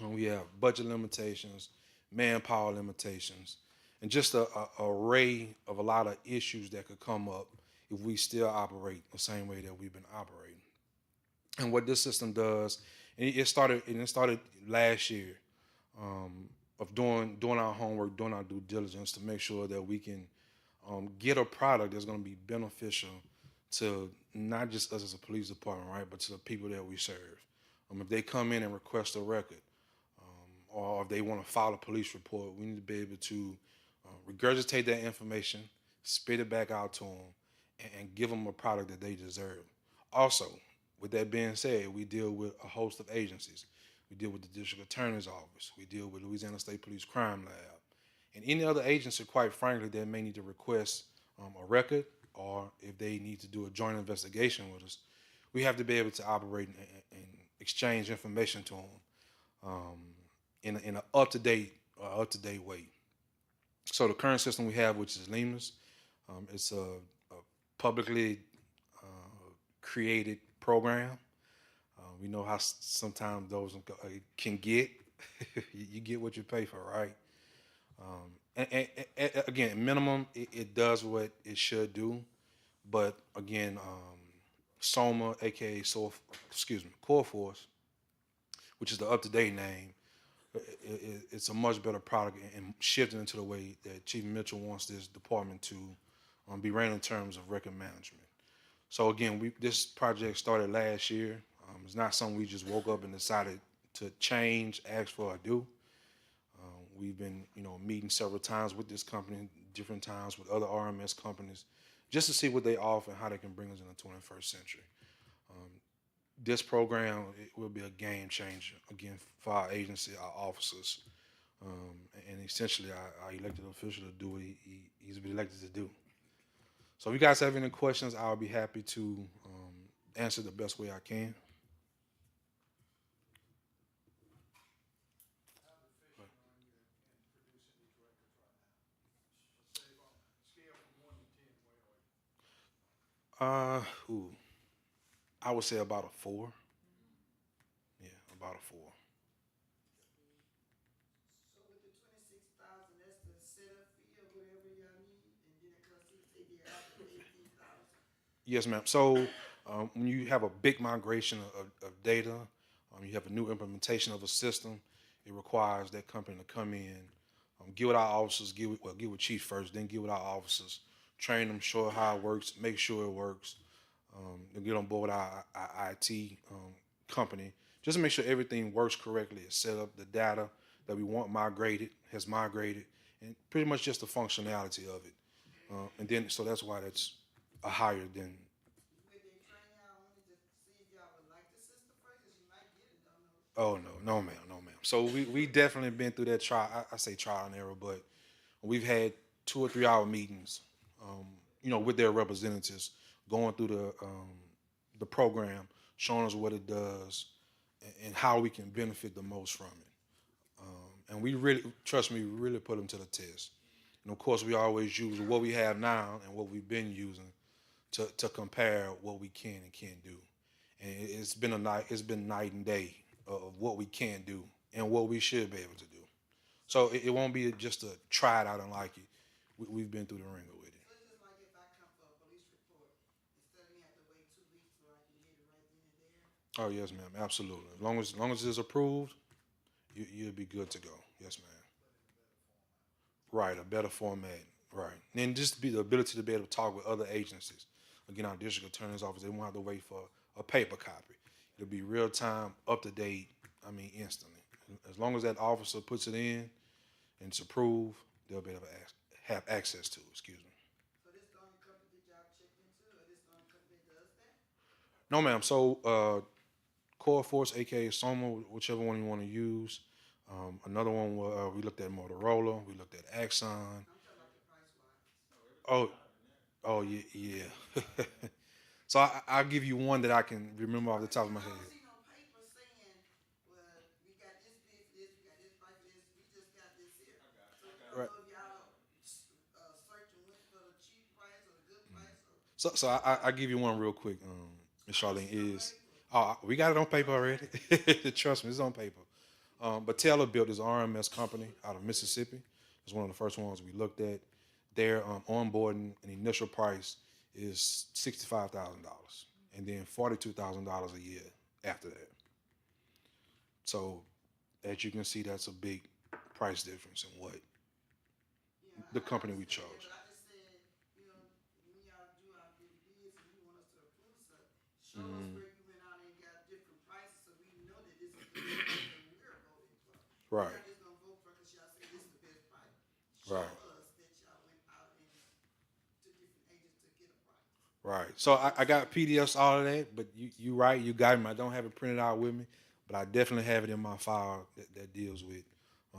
We have budget limitations, manpower limitations, and just an array of a lot of issues that could come up if we still operate the same way that we've been operating. And what this system does, and it started last year, of doing our homework, doing our due diligence to make sure that we can get a product that's going to be beneficial to not just us as a police department, right, but to the people that we serve. If they come in and request a record, or if they want to file a police report, we need to be able to regurgitate that information, spit it back out to them, and give them a product that they deserve. Also, with that being said, we deal with a host of agencies. We deal with the District Attorney's Office. We deal with Louisiana State Police Crime Lab. And any other agency, quite frankly, that may need to request a record, or if they need to do a joint investigation with us, we have to be able to operate and exchange information to them in an up-to-date way. So the current system we have, which is LEMAS, it's a publicly created program. We know how sometimes those can get. You get what you pay for, right? And again, minimum, it does what it should do. But again, SOMA, aka Core Force, which is the up-to-date name, it's a much better product and shifting into the way that Chief Mitchell wants this department to be ran in terms of record management. So again, this project started last year. It's not something we just woke up and decided to change, ask for, or do. We've been, meeting several times with this company, different times with other RMS companies, just to see what they offer and how they can bring us in the 21st century. This program, it will be a game changer, again, for our agency, our officers, and essentially our elected official to do what he's been elected to do. So if you guys have any questions, I'll be happy to answer the best way I can. I would say about a 4. Yeah, about a 4. So with the 26,000, that's the setup fee or whatever y'all need, and then it comes to the figure after 18,000. Yes, ma'am. So when you have a big migration of data, you have a new implementation of a system, it requires that company to come in, get with our officers, get with Chief first, then get with our officers, train them, show how it works, make sure it works, and get on board our IT company, just to make sure everything works correctly. It's set up, the data that we want has migrated, and pretty much just the functionality of it. And then, so that's why that's a higher than. Would they train y'all only to Oh no, ma'am, no, ma'am. So we definitely been through that trial. I say trial and error, but we've had 2 or 3 hour meetings, with their representatives, going through the program, showing us what it does, and how we can benefit the most from it. And we really, trust me, we really put them to the test. And of course, we always use what we have now and what we've been using to compare what we can and can't do. And it's been night and day of what we can do and what we should be able to do. So it won't be just a try it out and like it. We've been through the ringer with it. So it's just like if I come for a police report, instead of me have to wait 2 weeks where I can get it right then and there? Oh yes, ma'am, absolutely. As long as it's approved, you'll be good to go. Yes, ma'am. Right, a better format. Right, and then just be the ability to be able to talk with other agencies. Again, our district attorney's office, they won't have to wait for a paper copy. It'll be real time, up to date. I mean, instantly. As long as that officer puts it in and it's approved, they'll be able to have access to it. Excuse me. So this the only company that y'all checked into, or this the only company that does that? No, ma'am. So, Core Force, aka Soma, whichever one you want to use. Another one, we looked at Motorola. We looked at Axon. I'm talking about the price wise. Oh, yeah. So I'll give you one that I can remember off the top of my head. I don't see no paper saying, well, we got this bid for this, we got this price for this, we just got this here. So I don't Right. know if y'all searching went for the cheap price or the good price or. So I give you one real quick, Ms. Charlene, is we got it on paper already. Trust me, it's on paper. But Taylor built this RMS company out of Mississippi. It's one of the first ones we looked at. Their onboarding and initial price is $65,000, and then $42,000 a year after that. So, as you can see, that's a big price difference in what the company we chose. But I just said, when y'all do our bid bids and you want us to approve stuff, show us where you went out and got different prices so we know that this is the best price that we're voting for. Right. We're not just gonna vote for because y'all say this is the best price. Right. Show us that y'all went out and to different agents to get a price. Right. So I got PDFs, all of that, but you right, you got them. I don't have it printed out with me, but I definitely have it in my file that deals with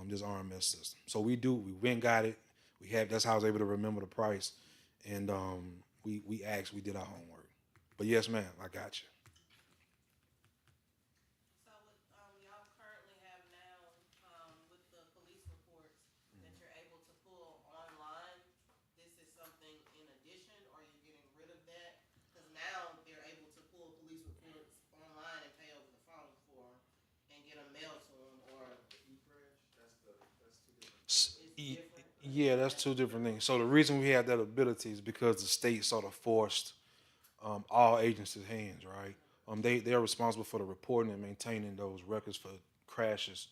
this RMS system. So we went and got it. That's how I was able to remember the price. And we did our homework. But yes, ma'am, I got you. So what y'all currently have now with the police reports that you're able to pull online, this is something in addition, or you're getting rid of that? Because now they're able to pull police reports online and pay over the phone for them and get them mailed to them, or it's different? Yeah, that's two different things. So the reason we have that ability is because the state sort of forced all agencies' hands, right? They are responsible for the reporting and maintaining those records for crashes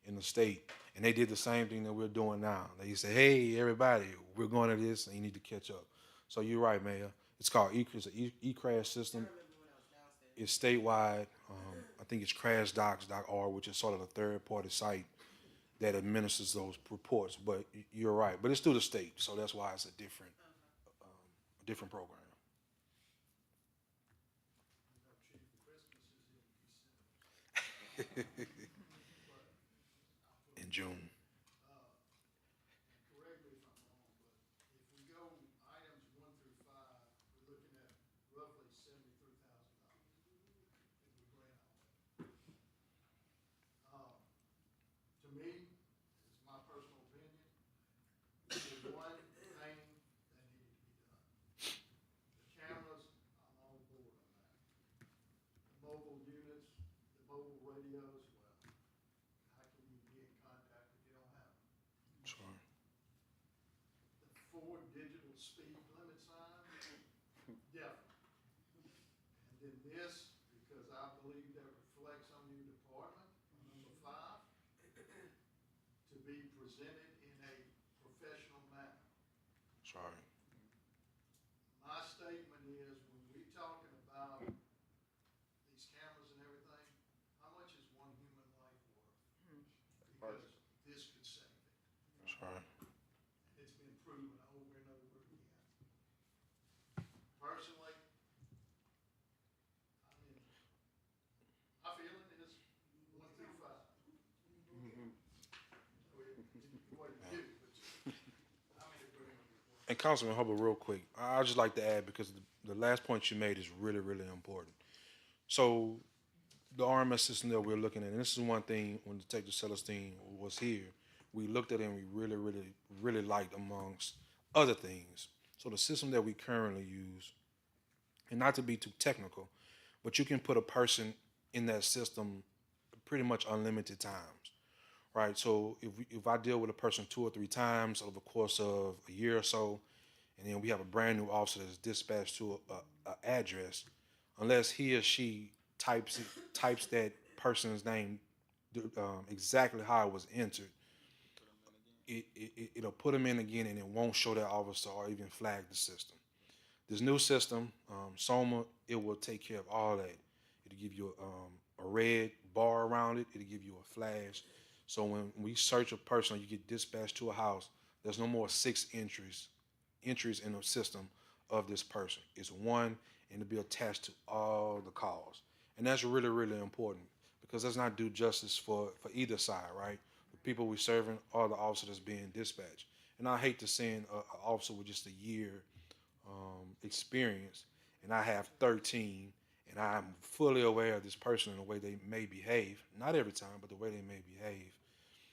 in the state, and they did the same thing that we're doing now. They say, "Hey, everybody, we're going to this, and you need to catch up." So you're right, Mayor. It's called e-crash system. It's statewide. I think it's crashdocs.org, which is sort of a third-party site that administers those reports. But you're right. But it's through the state, so that's why it's a different program. In June. Correct me if I'm wrong, but if we go items 1 through 5, we're looking at roughly $73,000 if we grant all that. To me, it's my personal opinion, there's one thing that needed to be done. The cameras, I'm on board on that. The mobile units, the mobile radios, well, how can you be in contact if you don't have them? Sure. The 4 digital speed limit signs, definitely. And then this, because I believe that reflects on your department, number 5, to be presented in a professional manner. Sorry. My statement is, when we talking about these cameras and everything, how much is one human life worth? Because this could save it. Sorry. It's been proven over and over again. Personally, I mean, my feeling is 1 through 5, And Councilman Hubbard, real quick, I'd just like to add, because the last point you made is really, really important. So the RMS system that we're looking at, and this is one thing when Detective Celestine was here, we looked at it and we really, really, really liked amongst other things. So the system that we currently use, and not to be too technical, but you can put a person in that system pretty much unlimited times, right? So if I deal with a person 2 or 3 times over the course of a year or so, and then we have a brand new officer that's dispatched to a address, unless he or she types that person's name exactly how it was entered, it'll put them in again, and it won't show that officer or even flag the system. This new system, Soma, it will take care of all that. It'll give you a red bar around it. It'll give you a flash. So when we search a person, or you get dispatched to a house, there's no more 6 entries in the system of this person. It's 1, and it'll be attached to all the calls. And that's really, really important, because that's not do justice for either side, right? The people we're serving are the officer that's being dispatched. And I hate to send an officer with just a year experience, and I have 13, and I'm fully aware of this person and the way they may behave. Not every time, but the way they may behave.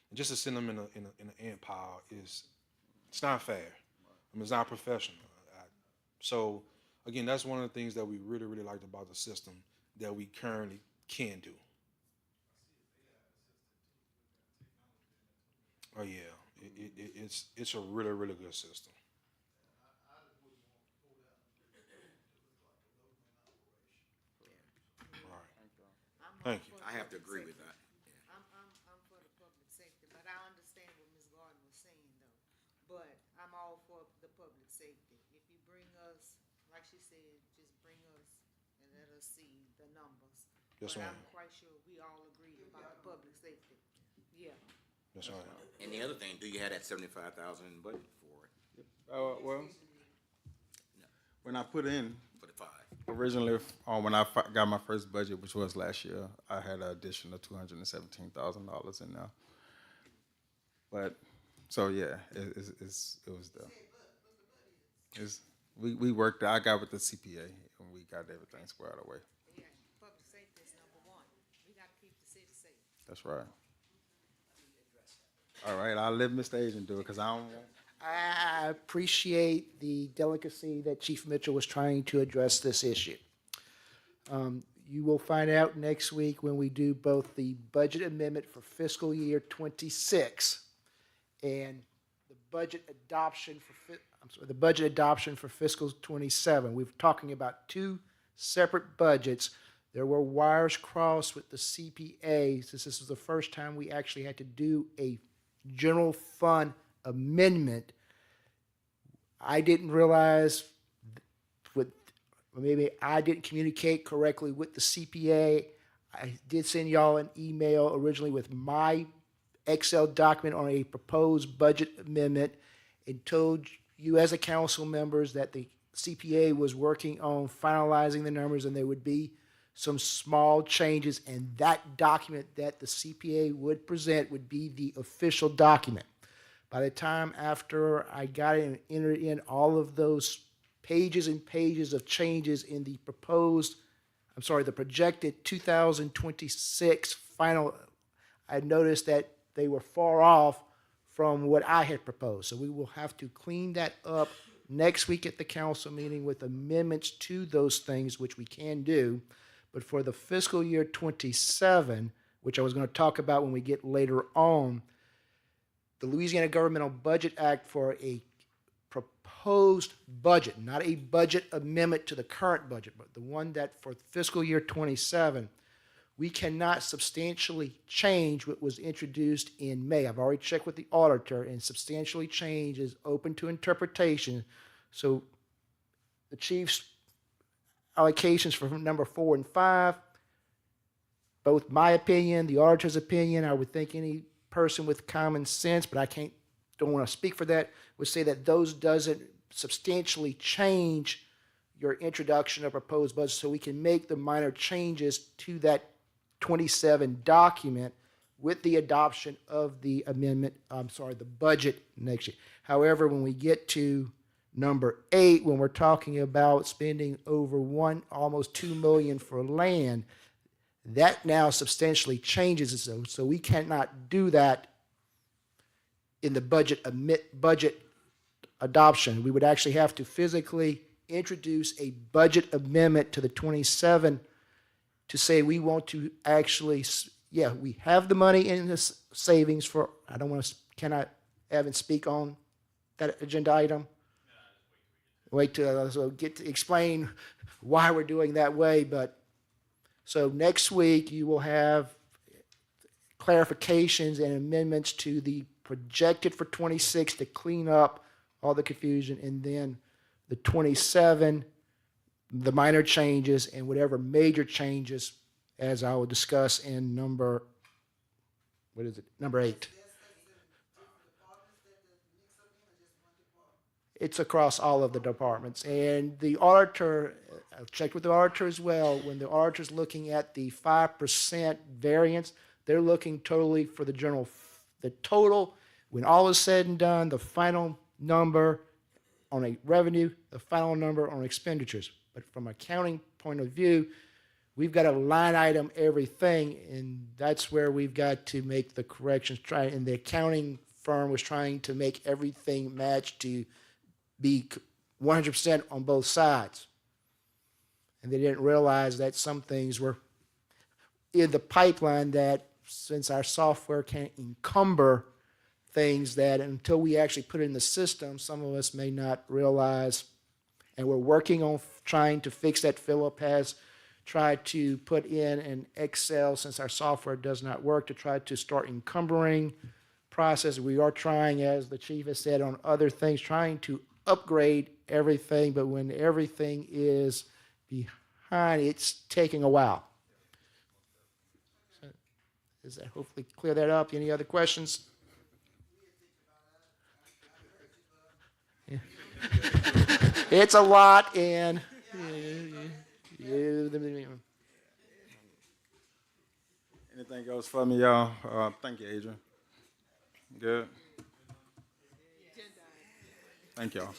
And just to send them in an ant pile it's not fair. I mean, it's not professional. So again, that's one of the things that we really, really liked about the system that we currently can do. Oh yeah, it's a really, really good system. Thank you. I have to agree with that. I'm for the public safety, but I understand what Ms. Gordon was saying though. But I'm all for the public safety. If you bring us, like she said, just bring us and let us see the numbers. Yes, But ma'am. I'm quite sure we all agree about the public safety. Yeah. That's right. And the other thing, do you have that 75,000 in budget for it, Well, when I put in for the 5? originally, when I got my first budget, which was last year, I had an additional $217,000 in there. But so yeah, it was there. We worked. I got with the CPA and we got everything squared away. Yeah, public safety is number 1. We gotta keep the city safe. That's right. All right, I'll let Mr. Agent do it because I don't want. I appreciate the delicacy that Chief Mitchell was trying to address this issue. You will find out next week when we do both the budget amendment for fiscal year 26 and the budget adoption for fiscal 27. We're talking about 2 separate budgets. There were wires crossed with the CPA, since this was the first time we actually had to do a general fund amendment. I didn't realize maybe I didn't communicate correctly with the CPA. I did send y'all an email originally with my Excel document on a proposed budget amendment and told you as a council members that the CPA was working on finalizing the numbers and there would be some small changes, and that document that the CPA would present would be the official document. By the time after I got it and entered in all of those pages and pages of changes in the the projected 2026 final, I noticed that they were far off from what I had proposed. So we will have to clean that up next week at the council meeting with amendments to those things, which we can do. But for the fiscal year 27, which I was going to talk about when we get later on, the Louisiana Governmental Budget Act for a proposed budget, not a budget amendment to the current budget, but the one that for fiscal year 27, we cannot substantially change what was introduced in May. I've already checked with the auditor, and substantially change is open to interpretation. So the chief's allocations for number 4 and 5, both my opinion, the auditor's opinion, I would think any person with common sense, but don't want to speak for that, would say that those doesn't substantially change your introduction of proposed budget, so we can make the minor changes to that 27 document with the adoption of the amendment, the budget next year. However, when we get to Number 8, when we're talking about spending over almost $2 million for land, that now substantially changes it. So we cannot do that in the budget adoption. We would actually have to physically introduce a budget amendment to the 27 to say we want to actually, we have the money in this savings for, cannot Evan speak on that agenda item? Wait to explain why we're doing that way, but so next week you will have clarifications and amendments to the projected for 26 to clean up all the confusion, and then the 27, the minor changes and whatever major changes, as I will discuss in number 8. It's across all of the departments. And the auditor, I've checked with the auditor as well, when the auditor's looking at the 5% variance, they're looking totally for the total, when all is said and done, the final number on a revenue, the final number on expenditures. But from an accounting point of view, we've got to line item everything, and that's where we've got to make the corrections. And the accounting firm was trying to make everything match to be 100% on both sides. And they didn't realize that some things were in the pipeline that, since our software can't encumber things, that until we actually put it in the system, some of us may not realize. And we're working on trying to fix that. Philip has tried to put in an Excel, since our software does not work, to try to start encumbering process. We are trying, as the chief has said, on other things, trying to upgrade everything, but when everything is behind, it's taking a while. So, does that hopefully clear that up? Any other questions? Yeah. It's a lot, and Anything else for me, y'all? Thank you, Adrian. Good. Thank y'all.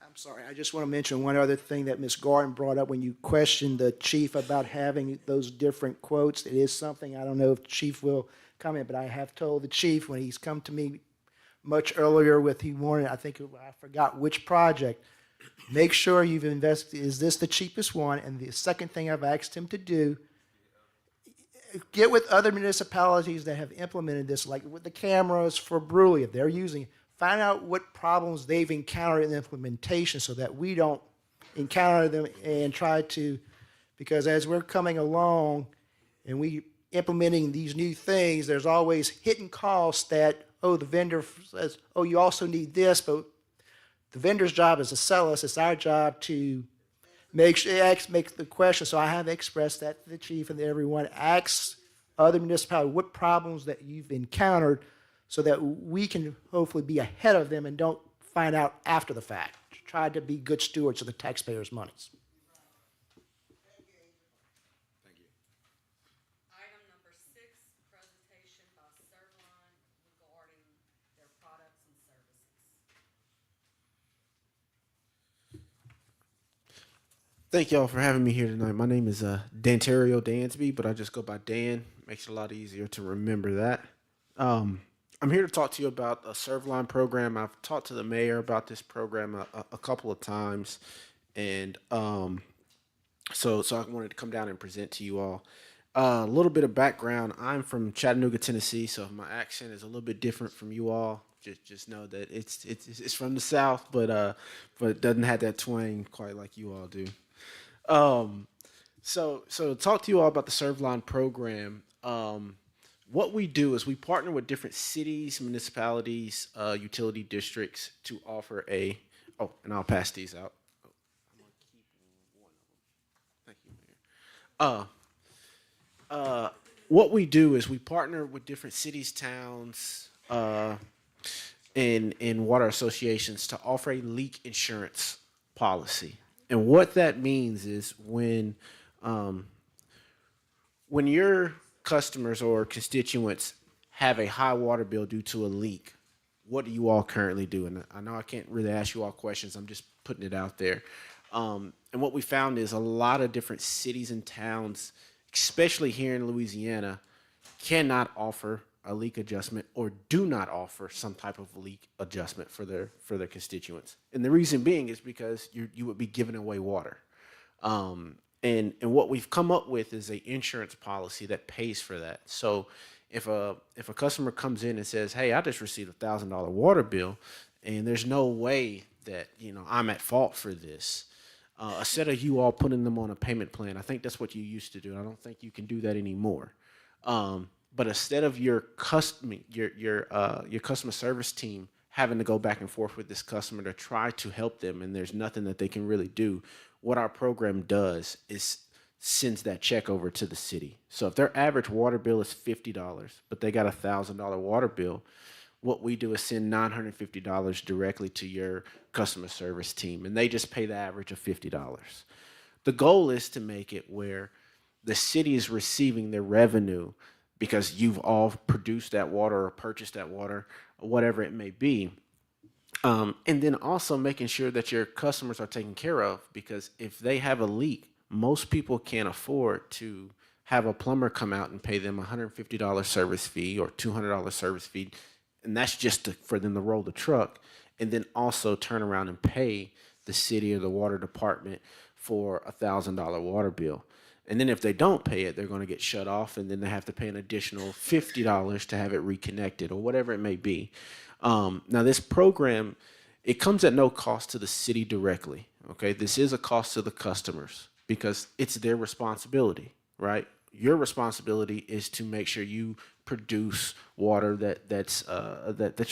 I'm sorry, I just want to mention one other thing that Ms. Gordon brought up when you questioned the chief about having those different quotes. It is something, I don't know if Chief will comment, but I have told the chief when he's come to me much earlier with, I forgot which project, make sure you've invested, is this the cheapest one? And the second thing I've asked him to do, get with other municipalities that have implemented this, like with the cameras for Bruley, if they're using it, find out what problems they've encountered in the implementation so that we don't encounter them and try to, because as we're coming along and we implementing these new things, there's always hidden costs that, the vendor says, you also need this, but the vendor's job is to sell us. It's our job to make the question. So I have expressed that to the chief and to everyone. Ask other municipalities what problems that you've encountered so that we can hopefully be ahead of them and don't find out after the fact. Try to be good stewards of the taxpayers' monies. Item number 6, presentation by Servline regarding their products and services. Thank y'all for having me here tonight. My name is Dantario Dansby, but I just go by Dan. Makes it a lot easier to remember that. I'm here to talk to you about a Servline program. I've talked to the mayor about this program a couple of times, and so I wanted to come down and present to you all. A little bit of background. I'm from Chattanooga, Tennessee, so my accent is a little bit different from you all. Just know that it's from the South, but it doesn't have that twang quite like you all do. So talk to you all about the Servline program. What we do is we partner with different cities, municipalities, utility districts to offer and I'll pass these out. I'm gonna keep one of them. Thank you, Mayor. What we do is we partner with different cities, towns, and water associations to offer a leak insurance policy. And what that means is when your customers or constituents have a high water bill due to a leak, what do you all currently do? And I know I can't really ask you all questions. I'm just putting it out there. And what we found is a lot of different cities and towns, especially here in Louisiana, cannot offer a leak adjustment or do not offer some type of leak adjustment for their constituents. And the reason being is because you would be giving away water. And what we've come up with is a insurance policy that pays for that. So if a customer comes in and says, "Hey, I just received $1,000 water bill, and there's no way that I'm at fault for this," instead of you all putting them on a payment plan, I think that's what you used to do. I don't think you can do that anymore. But instead of your customer service team having to go back and forth with this customer to try to help them, and there's nothing that they can really do, what our program does is sends that check over to the city. So if their average water bill is $50, but they got $1,000 water bill, what we do is send $950 directly to your customer service team, and they just pay the average of $50. The goal is to make it where the city is receiving their revenue because you've all produced that water or purchased that water, or whatever it may be. And then also making sure that your customers are taken care of, because if they have a leak, most people can't afford to have a plumber come out and pay them $150 service fee or $200 service fee, and that's just for them to roll the truck, and then also turn around and pay the city or the water department for $1,000 water bill. And then if they don't pay it, they're going to get shut off, and then they have to pay an additional $50 to have it reconnected or whatever it may be. Now, this program, it comes at no cost to the city directly. Okay, this is a cost to the customers because it's their responsibility, right? Your responsibility is to make sure you produce water that's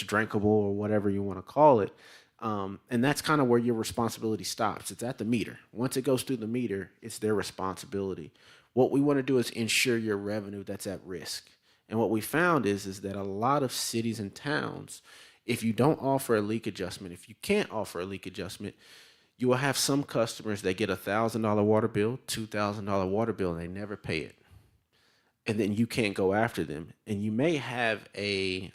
drinkable or whatever you want to call it. And that's kind of where your responsibility stops. It's at the meter. Once it goes through the meter, it's their responsibility. What we want to do is ensure your revenue that's at risk. And what we found is that a lot of cities and towns, if you don't offer a leak adjustment, if you can't offer a leak adjustment, you will have some customers that get $1,000 water bill, $2,000 water bill, and they never pay it. And then you can't go after them. And you may have a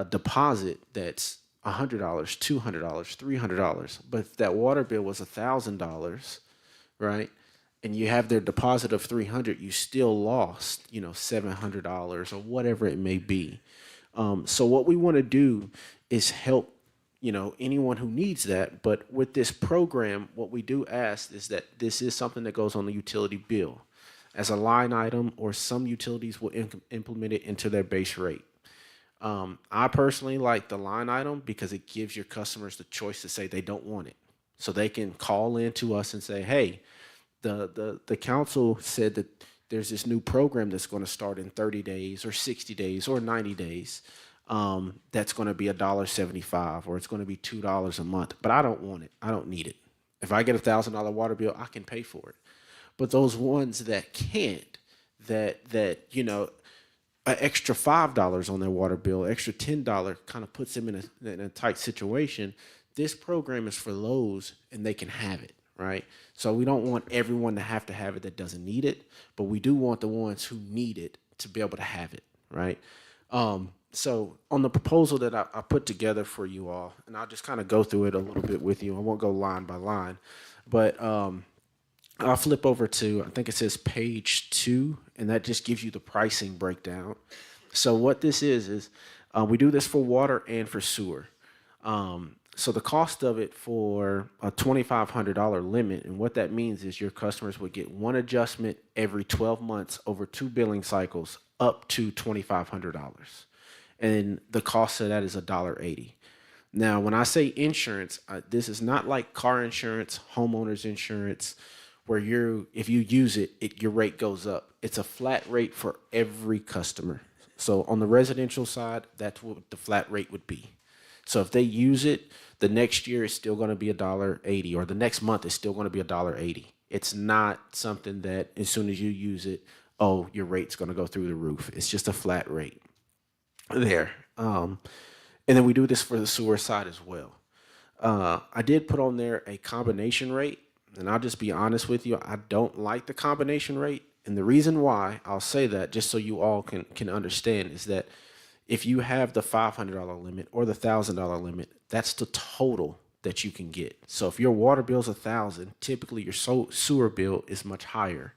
deposit that's $100, $200, $300. But if that water bill was $1,000, right, and you have their deposit of $300, you still lost, $700 or whatever it may be. So what we want to do is help, anyone who needs that. But with this program, what we do ask is that this is something that goes on the utility bill as a line item, or some utilities will implement it into their base rate. I personally like the line item because it gives your customers the choice to say they don't want it. So they can call in to us and say, "Hey, the council said that there's this new program that's going to start in 30 days or 60 days or 90 days. That's going to be $1.75 or it's going to be $2 a month, but I don't want it. I don't need it. If I get $1,000 water bill, I can pay for it." But those ones that can't, that an extra $5 on their water bill, extra $10 kind of puts them in a tight situation. This program is for those, and they can have it, right? So we don't want everyone to have it that doesn't need it, but we do want the ones who need it to be able to have it, right? So on the proposal that I put together for you all, and I'll just kind of go through it a little bit with you. I won't go line by line, but I'll flip over to, I think it says page 2, and that just gives you the pricing breakdown. So what this is we do this for water and for sewer. So the cost of it for a $2,500 limit, and what that means is your customers would get one adjustment every 12 months over 2 billing cycles up to $2,500. And the cost of that is $1.80. Now, when I say insurance, this is not like car insurance, homeowners insurance, where if you use it, your rate goes up. It's a flat rate for every customer. So on the residential side, that's what the flat rate would be. So if they use it, the next year it's still going to be $1.80, or the next month it's still going to be $1.80. It's not something that as soon as you use it, your rate's going to go through the roof. It's just a flat rate there. And then we do this for the sewer side as well. I did put on there a combination rate. And I'll just be honest with you, I don't like the combination rate. And the reason why I'll say that, just so you all can understand, is that If you have the $500 limit or the $1,000 limit, that's the total that you can get. So if your water bill is $1,000, typically your sewer bill is much higher,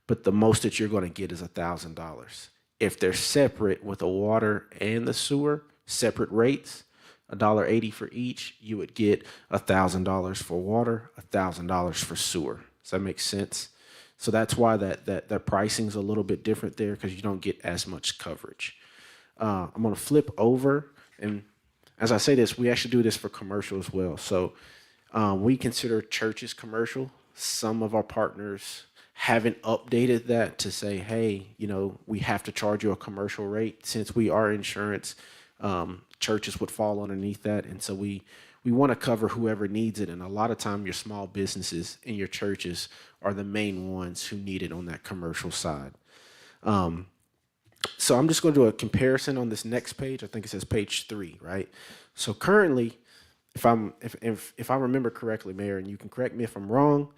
but the most that you're going to get is $1,000. If they're separate with the water and the sewer, separate rates, $1.80 for each, you would get $1,000 for water, $1,000 for sewer. Does that make sense? So that's why that pricing's a little bit different there, because you don't get as much coverage. I'm going to flip over, and as I say this, we actually do this for commercial as well. So we consider churches commercial. Some of our partners haven't updated that to say, hey, we have to charge you a commercial rate. Since we are insurance, churches would fall underneath that. And so we want to cover whoever needs it. And a lot of time your small businesses and your churches are the main ones who need it on that commercial side. So I'm just going to do a comparison on this next page. I think it says page 3, right? So currently, if I remember correctly, Mayor, and you can correct me if I'm wrong,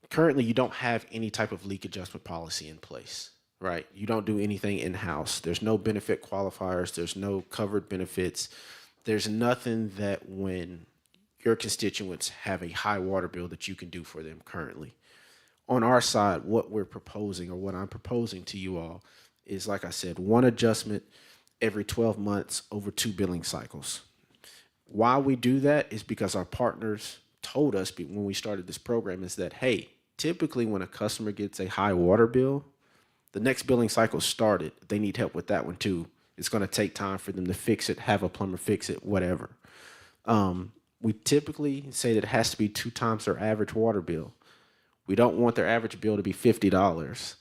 currently you don't have any type of leak adjustment policy in place, right? You don't do anything in-house. There's no benefit qualifiers. There's no covered benefits. There's nothing that when your constituents have a high water bill that you can do for them currently. On our side, what we're proposing, or what I'm proposing to you all, is, like I said, one adjustment every 12 months over 2 billing cycles. Why we do that is because our partners told us when we started this program is that, hey, typically when a customer gets a high water bill, the next billing cycle started. They need help with that one too. It's going to take time for them to fix it, have a plumber fix it, whatever. We typically say that it has to be 2 times their average water bill. We don't want their average bill to be $50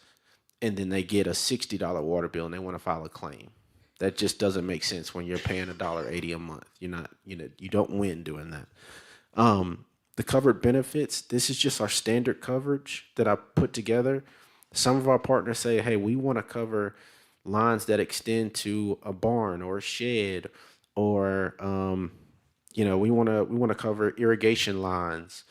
and then they get a $60 water bill and they want to file a claim. That just doesn't make sense when you're paying $1.80 a month. You don't win doing that. The covered benefits, this is just our standard coverage that I put together. Some of our partners say, hey, we want to cover lines that extend to a barn or a shed, or we want to cover irrigation lines.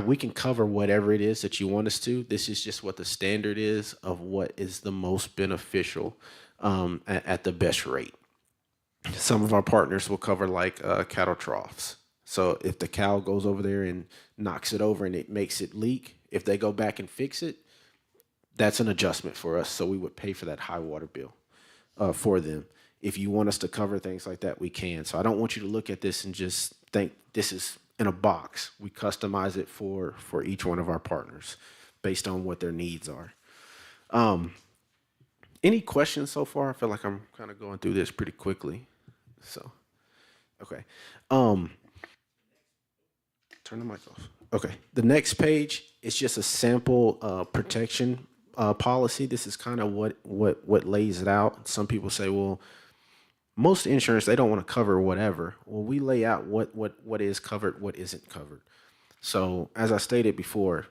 We can cover whatever it is that you want us to. This is just what the standard is of what is the most beneficial at the best rate. Some of our partners will cover like cattle troughs. So if the cow goes over there and knocks it over and it makes it leak, if they go back and fix it, that's an adjustment for us. So we would pay for that high water bill for them. If you want us to cover things like that, we can. So I don't want you to look at this and just think this is in a box. We customize it for each one of our partners based on what their needs are. Any questions so far? I feel like I'm kind of going through this pretty quickly. So, okay. Turn the mic off. Okay. The next page is just a sample protection policy. This is kind of what lays it out. Some people say, well, most insurance, they don't want to cover whatever. Well, we lay out what is covered, what isn't covered. So as I stated before,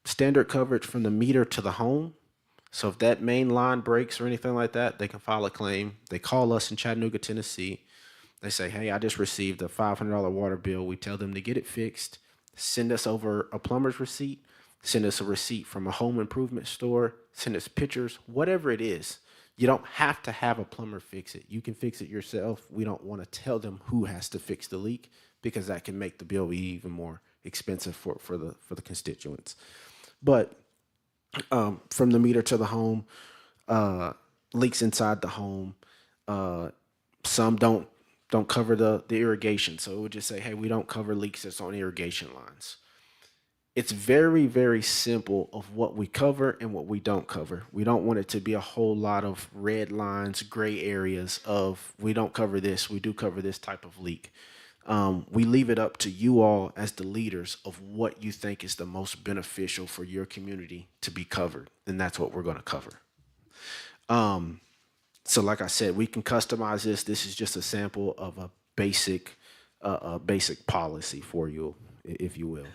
standard coverage from the meter to the home. So if that main line breaks or anything like that, they can file a claim. They call us in Chattanooga, Tennessee. They say, hey, I just received a $500 water bill. We tell them to get it fixed, send us over a plumber's receipt, send us a receipt from a home improvement store, send us pictures, whatever it is. You don't have to have a plumber fix it. You can fix it yourself. We don't want to tell them who has to fix the leak because that can make the bill be even more expensive for the constituents. But from the meter to the home, leaks inside the home, some don't cover the irrigation. So it would just say, hey, we don't cover leaks that's on irrigation lines. It's very, very simple of what we cover and what we don't cover. We don't want it to be a whole lot of red lines, gray areas of we don't cover this, we do cover this type of leak. We leave it up to you all as the leaders of what you think is the most beneficial for your community to be covered. And that's what we're going to cover. So like I said, we can customize this. This is just a sample of a basic policy for you, if you will.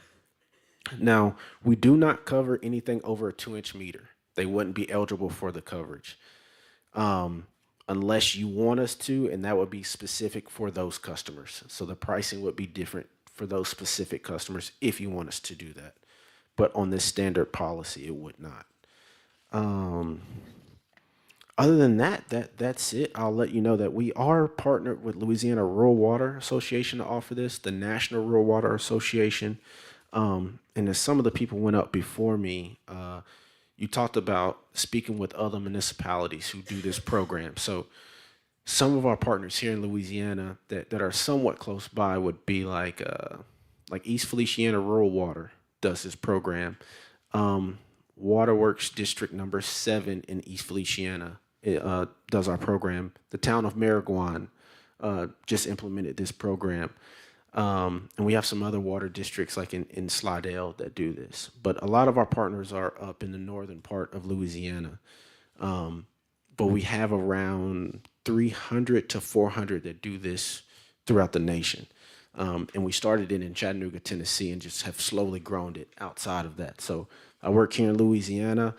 Now, we do not cover anything over a 2-inch meter. They wouldn't be eligible for the coverage unless you want us to, and that would be specific for those customers. So the pricing would be different for those specific customers if you want us to do that. But on this standard policy, it would not. Other than that, that's it. I'll let you know that we are partnered with Louisiana Rural Water Association to offer this, the National Rural Water Association. And as some of the people went up before me, you talked about speaking with other municipalities who do this program. So some of our partners here in Louisiana that are somewhat close by would be like East Feliciana Rural Water does this program. Waterworks District number 7 in East Feliciana does our program. The town of Maraguan just implemented this program. And we have some other water districts like in Slidell that do this. But a lot of our partners are up in the northern part of Louisiana. But we have around 300 to 400 that do this throughout the nation. And we started it in Chattanooga, Tennessee, and just have slowly grown it outside of that. So I work here in Louisiana.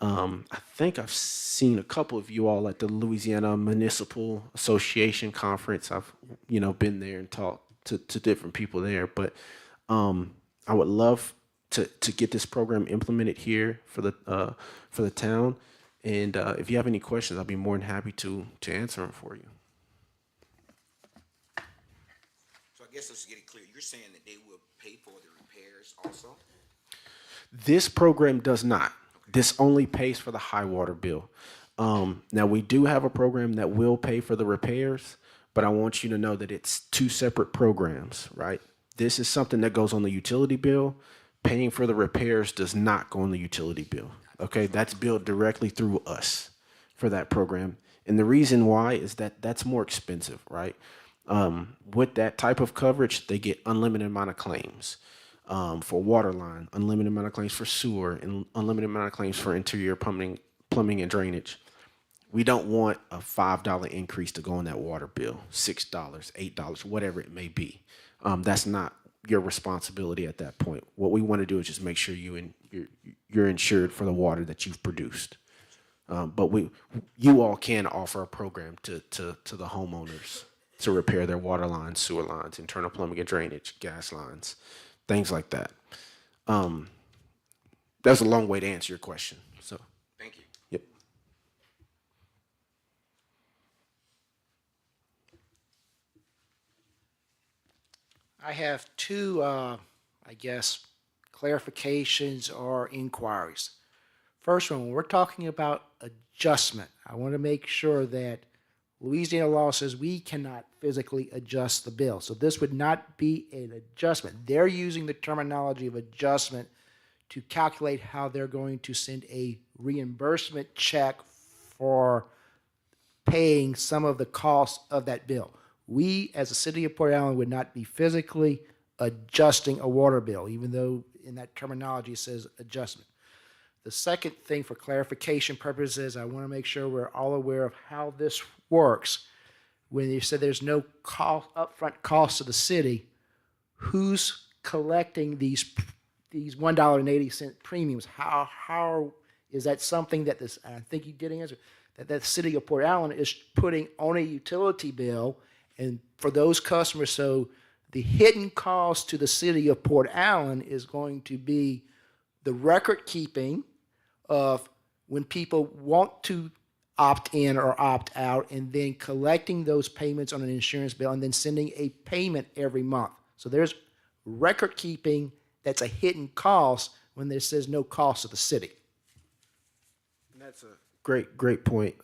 I think I've seen a couple of you all at the Louisiana Municipal Association conference. I've, been there and talked to different people there. But I would love to get this program implemented here for the town. And if you have any questions, I'll be more than happy to answer them for you. So I guess let's get it clear. You're saying that they will pay for the repairs also? This program does not. This only pays for the high water bill. Now, we do have a program that will pay for the repairs, but I want you to know that it's two separate programs, right? This is something that goes on the utility bill. Paying for the repairs does not go on the utility bill. Okay, that's billed directly through us for that program. And the reason why is that that's more expensive, right? With that type of coverage, they get unlimited amount of claims for water line, unlimited amount of claims for sewer, and unlimited amount of claims for interior plumbing and drainage. We don't want a $5 increase to go on that water bill, $6, $8, whatever it may be. That's not your responsibility at that point. What we want to do is just make sure you're insured for the water that you've produced. But you all can offer a program to the homeowners to repair their water lines, sewer lines, internal plumbing and drainage, gas lines, things like that. That's a long way to answer your question. So, Thank you. yep. I have two, clarifications or inquiries. First one, when we're talking about adjustment, I want to make sure that Louisiana law says we cannot physically adjust the bill. So this would not be an adjustment. They're using the terminology of adjustment to calculate how they're going to send a reimbursement check for paying some of the costs of that bill. We, as a city of Port Allen, would not be physically adjusting a water bill, even though in that terminology it says adjustment. The second thing, for clarification purposes, I want to make sure we're all aware of how this works. When you said there's no upfront cost to the city, who's collecting these $1.80 premiums? How is that something that this? I think you did answer that the city of Port Allen is putting on a utility bill, and for those customers, so the hidden cost to the city of Port Allen is going to be the record keeping of when people want to opt in or opt out, and then collecting those payments on an insurance bill and then sending a payment every month. So there's record keeping that's a hidden cost when there says no cost to the city. And that's a great point.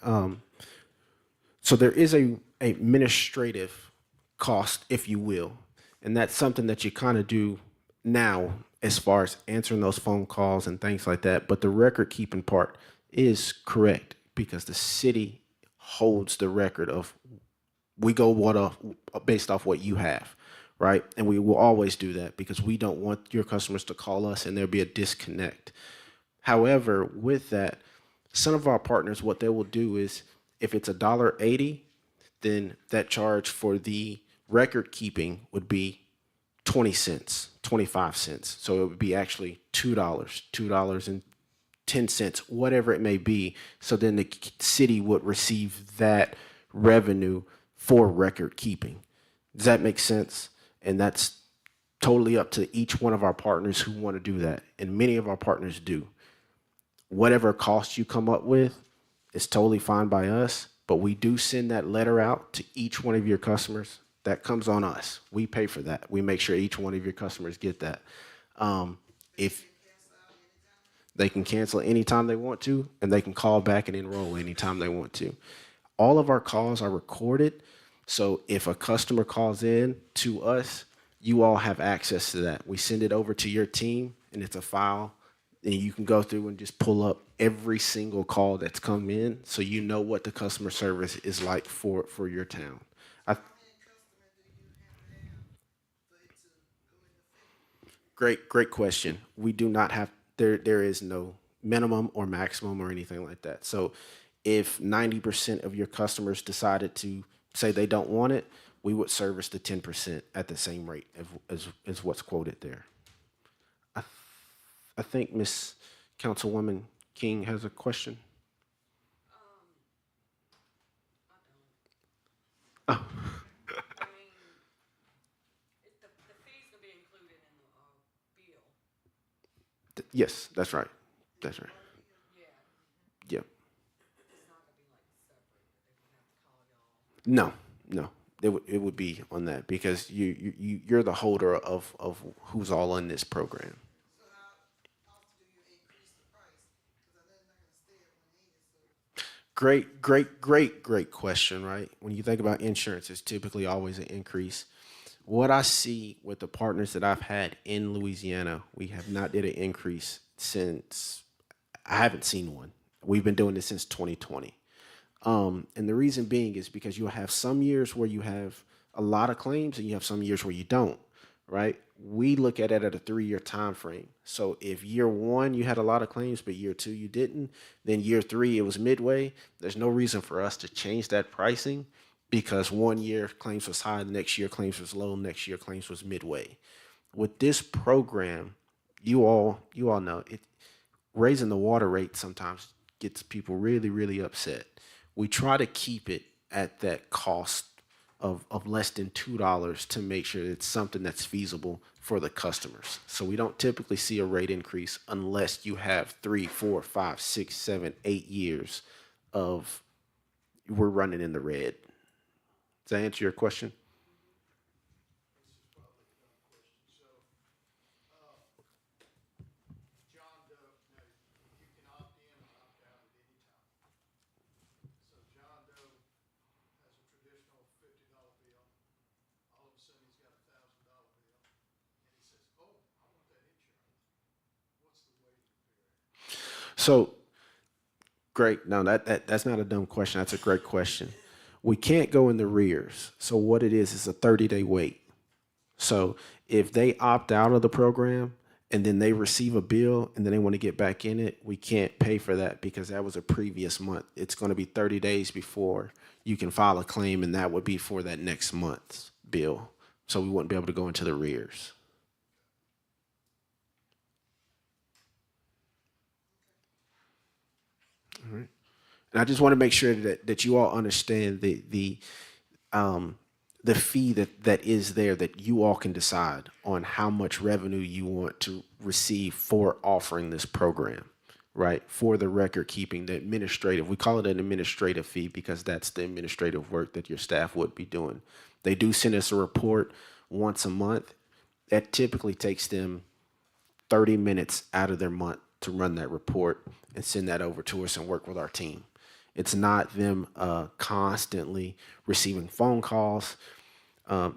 So there is a administrative cost, if you will, and that's something that you kind of do now as far as answering those phone calls and things like that. But the record keeping part is correct because the city holds the record of, we go based off what you have, right? And we will always do that because we don't want your customers to call us and there'll be a disconnect. However, with that, some of our partners, what they will do is if it's $1.80, then that charge for the record keeping would be 20 cents, 25 cents. So it would be actually $2.10, whatever it may be. So then the city would receive that revenue for record keeping. Does that make sense? And that's totally up to each one of our partners who want to do that. And many of our partners do. Whatever cost you come up with It's totally fine by us, but we do send that letter out to each one of your customers. That comes on us. We pay for that. We make sure each one of your customers get that. If they can cancel anytime they want to, and they can call back and enroll anytime they want to. All of our calls are recorded, so if a customer calls in to us, you all have access to that. We send it over to your team, and it's a file, and you can go through and just pull up every single call that's come in, so you know what the customer service is like for your town. Great question. We do not have, there is no minimum or maximum or anything like that. So if 90% of your customers decided to say they don't want it, we would service the 10% at the same rate as what's quoted there. I think Miss Councilwoman King has a question. I mean, the fee's gonna be included in the bill. Yes, that's right. That's right. Yeah. Yep. It's not gonna be like separate, that they would have to call y'all. No. It would be on that because you're the holder of who's all in this program. So how often do you increase the price? Because I know they're not gonna stay at 180, so. Great question, right? When you think about insurance, it's typically always an increase. What I see with the partners that I've had in Louisiana, we have not did an increase since, I haven't seen one. We've been doing this since 2020. And the reason being is because you'll have some years where you have a lot of claims and you have some years where you don't, right? We look at it at a 3-year time frame. So if year 1 you had a lot of claims, but year 2 you didn't, then year 3 it was midway. There's no reason for us to change that pricing because 1 year claims was high, the next year claims was low, next year claims was midway. With this program, you all know it. Raising the water rate sometimes gets people really, really upset. We try to keep it at that cost of less than $2 to make sure it's something that's feasible for the customers. So we don't typically see a rate increase unless you have 3, 4, 5, 6, 7, 8 years of we're running in the red. Does that answer your question? John Doe, now, you can opt in or opt out at any time. So John Doe has a traditional $50 bill. All of a sudden, he's got a $1,000 bill, and he says, "Oh, I want that insurance." What's the waiting period? So great. No, that's not a dumb question. That's a great question. We can't go in the rears. So what it is a 30-day wait. So if they opt out of the program and then they receive a bill and then they want to get back in it, we can't pay for that because that was a previous month. It's going to be 30 days before you can file a claim, and that would be for that next month's bill. So we wouldn't be able to go into the rears. All right. And I just want to make sure that you all understand the fee that is there, that you all can decide on how much revenue you want to receive for offering this program, right? For the record keeping, the administrative, we call it an administrative fee because that's the administrative work that your staff would be doing. They do send us a report once a month. That typically takes them 30 minutes out of their month to run that report and send that over to us and work with our team. It's not them constantly receiving phone calls.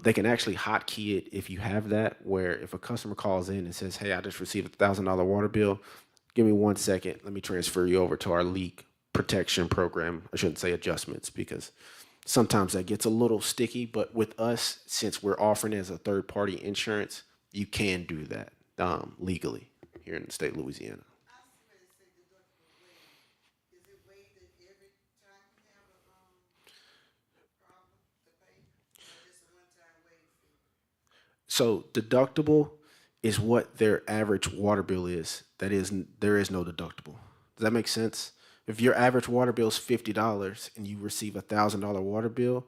They can actually hotkey it if you have that, where if a customer calls in and says, "Hey, I just received a $1,000 water bill. Give me 1 second. Let me transfer you over to our leak protection program." I shouldn't say adjustments because sometimes that gets a little sticky. But with us, since we're offering as a third-party insurance, you can do that legally here in the state of Louisiana. So deductible is what their average water bill is. There is no deductible. Does that make sense? If your average water bill is $50 and you receive a $1,000 water bill,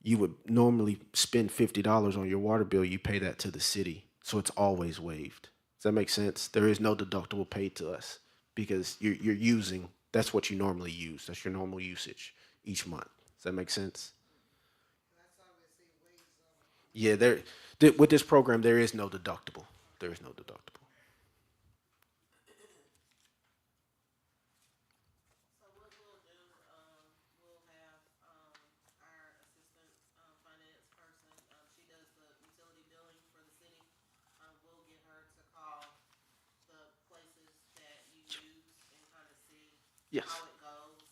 you would normally spend $50 on your water bill. You pay that to the city, so it's always waived. Does that make sense? There is no deductible paid to us because you're using That's what you normally use. That's your normal usage each month. Does that make sense? Yeah, with this program, there is no deductible. There is no deductible. So what we'll do, we'll have, our assistant, finance person, she does the utility billing for the city. We'll get her to call the places that you use and kind of see Yes. how it goes.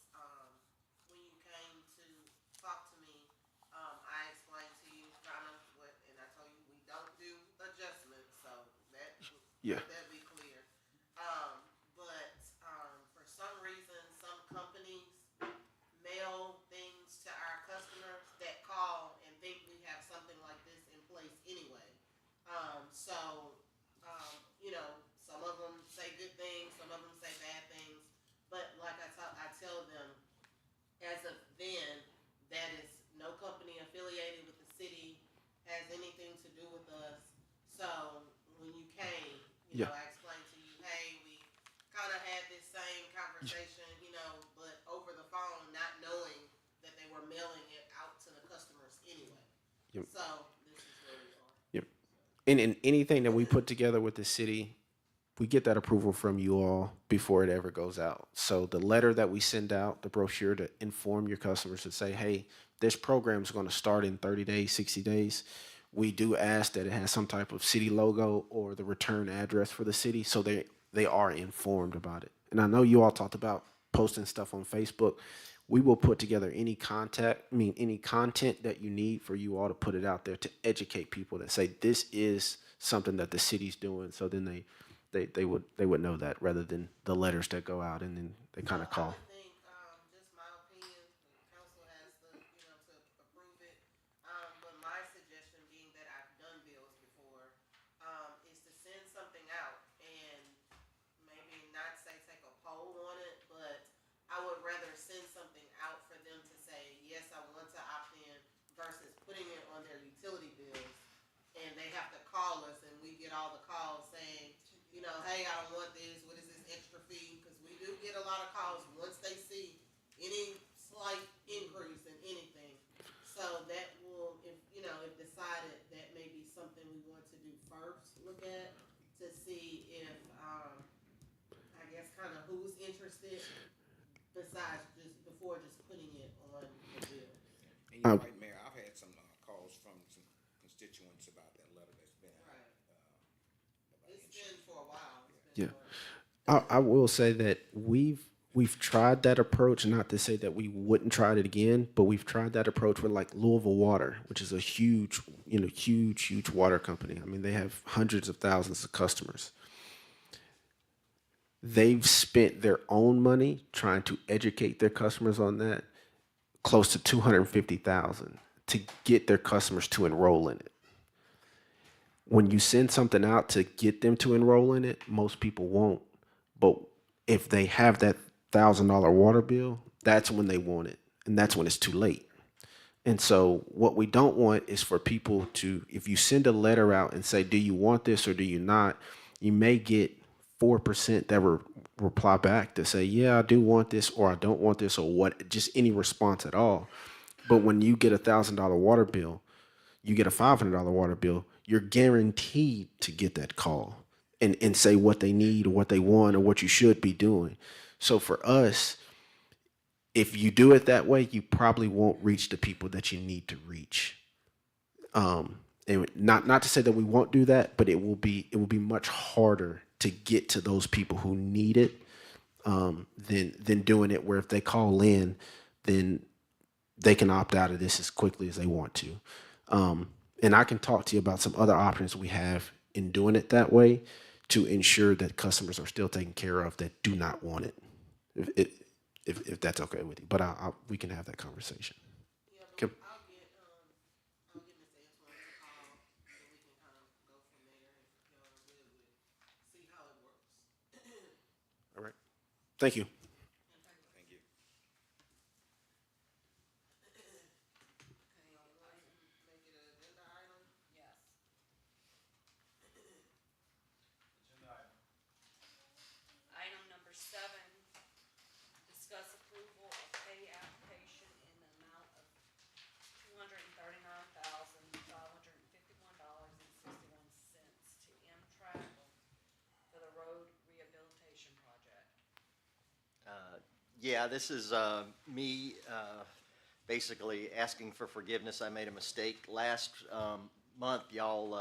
When you came to talk to me, I explained to you kind of what, and I told you we don't do adjustments, so that, Yeah. let that be clear. But, for some reason, some companies mail things to our customers that call and think we have something like this in place anyway. So, you know, some of them say good things, some of them say bad things, but like I tell them, as of then, that is no company affiliated with the city, has anything to do with us. So, when you came, you know, I explained to you, hey, we kind of had this same conversation, you know, but over the phone, not knowing that they were mailing it out to the customers anyway. Yep. So, this is where we are. Yep. And anything that we put together with the city, we get that approval from you all before it ever goes out. So the letter that we send out, the brochure to inform your customers to say, hey, this program is going to start in 30 days, 60 days. We do ask that it has some type of city logo or the return address for the city, so they are informed about it. And I know you all talked about posting stuff on Facebook. We will put together any any content that you need for you all to put it out there to educate people that say this is something that the city's doing. So then they would know that, rather than the letters that go out and then they kind of call. I would think, just my opinion, the council has to, you know, to approve it. But my suggestion, being that I've done bills before, is to send something out and maybe not say take a poll on it, but I would rather send something out for them to say, yes, I want to opt in, versus putting it on their utility bills and they have to call us and we get all the calls saying, you know, hey, I don't want this, what is this extra fee? Because we do get a lot of calls once they see any slight increase in anything. So that will, if, you know, if decided, that may be something we want to do first, look at, to see if, I guess, kind of who's interested, besides just, before just putting it on the bill. And you're right, Mayor, I've had some calls from some constituents about that letter that's been out. Right. It's been for a while. Yeah. I will say that we've tried that approach, not to say that we wouldn't try it again, but we've tried that approach with like Louisville Water, which is a huge water company. I mean, they have hundreds of thousands of customers. They've spent their own money trying to educate their customers on that, close to $250,000 to get their customers to enroll in it. When you send something out to get them to enroll in it, most people won't. But if they have that $1,000 water bill, that's when they want it. And that's when it's too late. And so what we don't want is for people to, if you send a letter out and say, do you want this or do you not, you may get 4% that reply back to say, yeah, I do want this, or I don't want this, or what, just any response at all. But when you get a $1,000 water bill, you get a $500 water bill, you're guaranteed to get that call and say what they need or what they want or what you should be doing. So for us, if you do it that way, you probably won't reach the people that you need to reach. And not to say that we won't do that, but it will be much harder to get to those people who need it than doing it where if they call in, then they can opt out of this as quickly as they want to. And I can talk to you about some other options we have in doing it that way to ensure that customers are still taken care of that do not want it, if that's okay with you. But we can have that conversation. Yeah, but Okay. I'll get Ms. Antoine to call, so we can kind of go from there, if y'all are good with it, see how it works. All right. Thank you. Thank you. Okay, make it an agenda item? Yes. Item number 7, Yeah, this is me basically asking for forgiveness. I made a mistake. Last month, y'all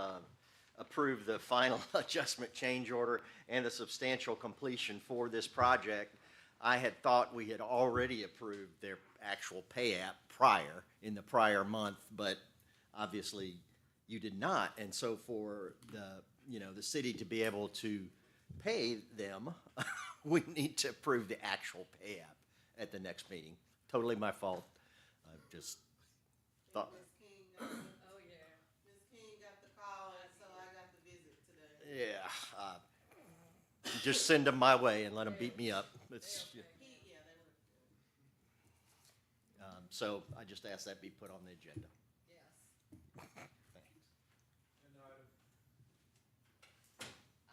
approved the final adjustment change order and the substantial completion for this project. I had thought we had already approved their actual pay app prior, in the prior month, but obviously you did not. And so for the city to be able to pay them, we need to approve the actual pay app at the next meeting. Totally my fault. I just thought. Ms. King got the, Oh, yeah. Ms. King got the call, and so I got the visit today. Yeah. Just send them my way and let them beat me up. It's, Yeah, they were. so I just asked that be put on the agenda. Yes. Thanks.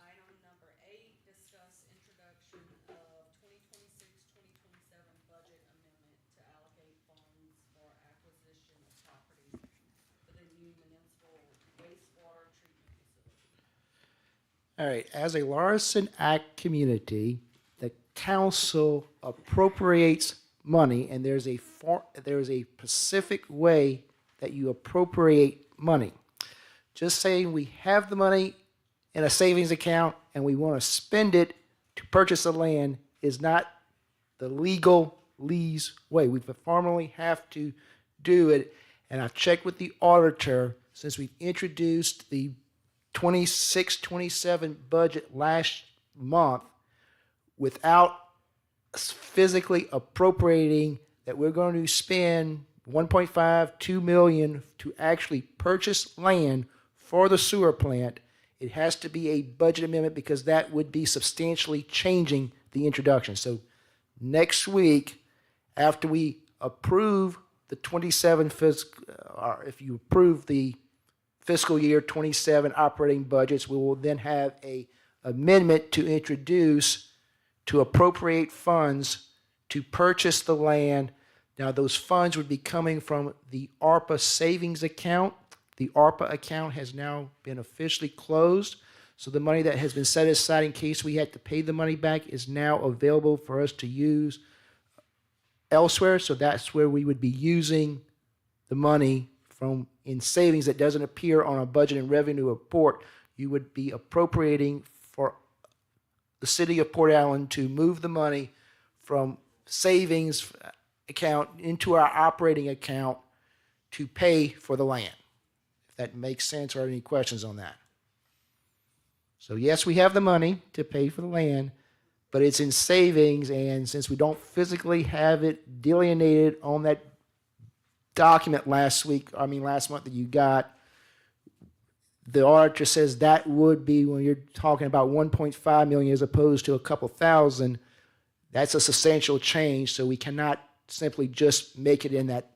Item number 8, discuss introduction of 2026-2027 budget amendment to allocate funds for acquisition of properties for the new municipal wastewater treatment facility. All right, as a Larson Act community, the council appropriates money, and there's a specific way that you appropriate money. Just saying we have the money in a savings account and we want to spend it to purchase the land is not the legalese way. We formally have to do it, and I've checked with the auditor since we've introduced the 26-27 budget last month without physically appropriating that we're going to spend 2 million to actually purchase land for the sewer plant. It has to be a budget amendment because that would be substantially changing the introduction. So next week, after we approve the 27 or if you approve the fiscal year 27 operating budgets, we will then have a amendment to introduce to appropriate funds to purchase the land. Now, those funds would be coming from the ARPA savings account. The ARPA account has now been officially closed, so the money that has been set aside in case we had to pay the money back is now available for us to use elsewhere. So that's where we would be using the money from in savings that doesn't appear on a budget and revenue report. You would be appropriating for the city of Port Allen to move the money from savings account into our operating account to pay for the land. If that makes sense, or any questions on that? So yes, we have the money to pay for the land, but it's in savings, and since we don't physically have it delineated on that document last month that you got, the auditor says that would be, when you're talking about 1.5 million as opposed to a couple thousand, that's a substantial change. So we cannot simply just make it in that.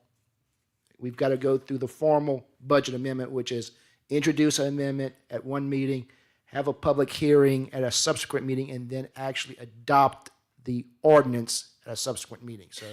We've got to go through the formal budget amendment, which is introduce an amendment at one meeting, have a public hearing at a subsequent meeting, and then actually adopt the ordinance at a subsequent meeting. So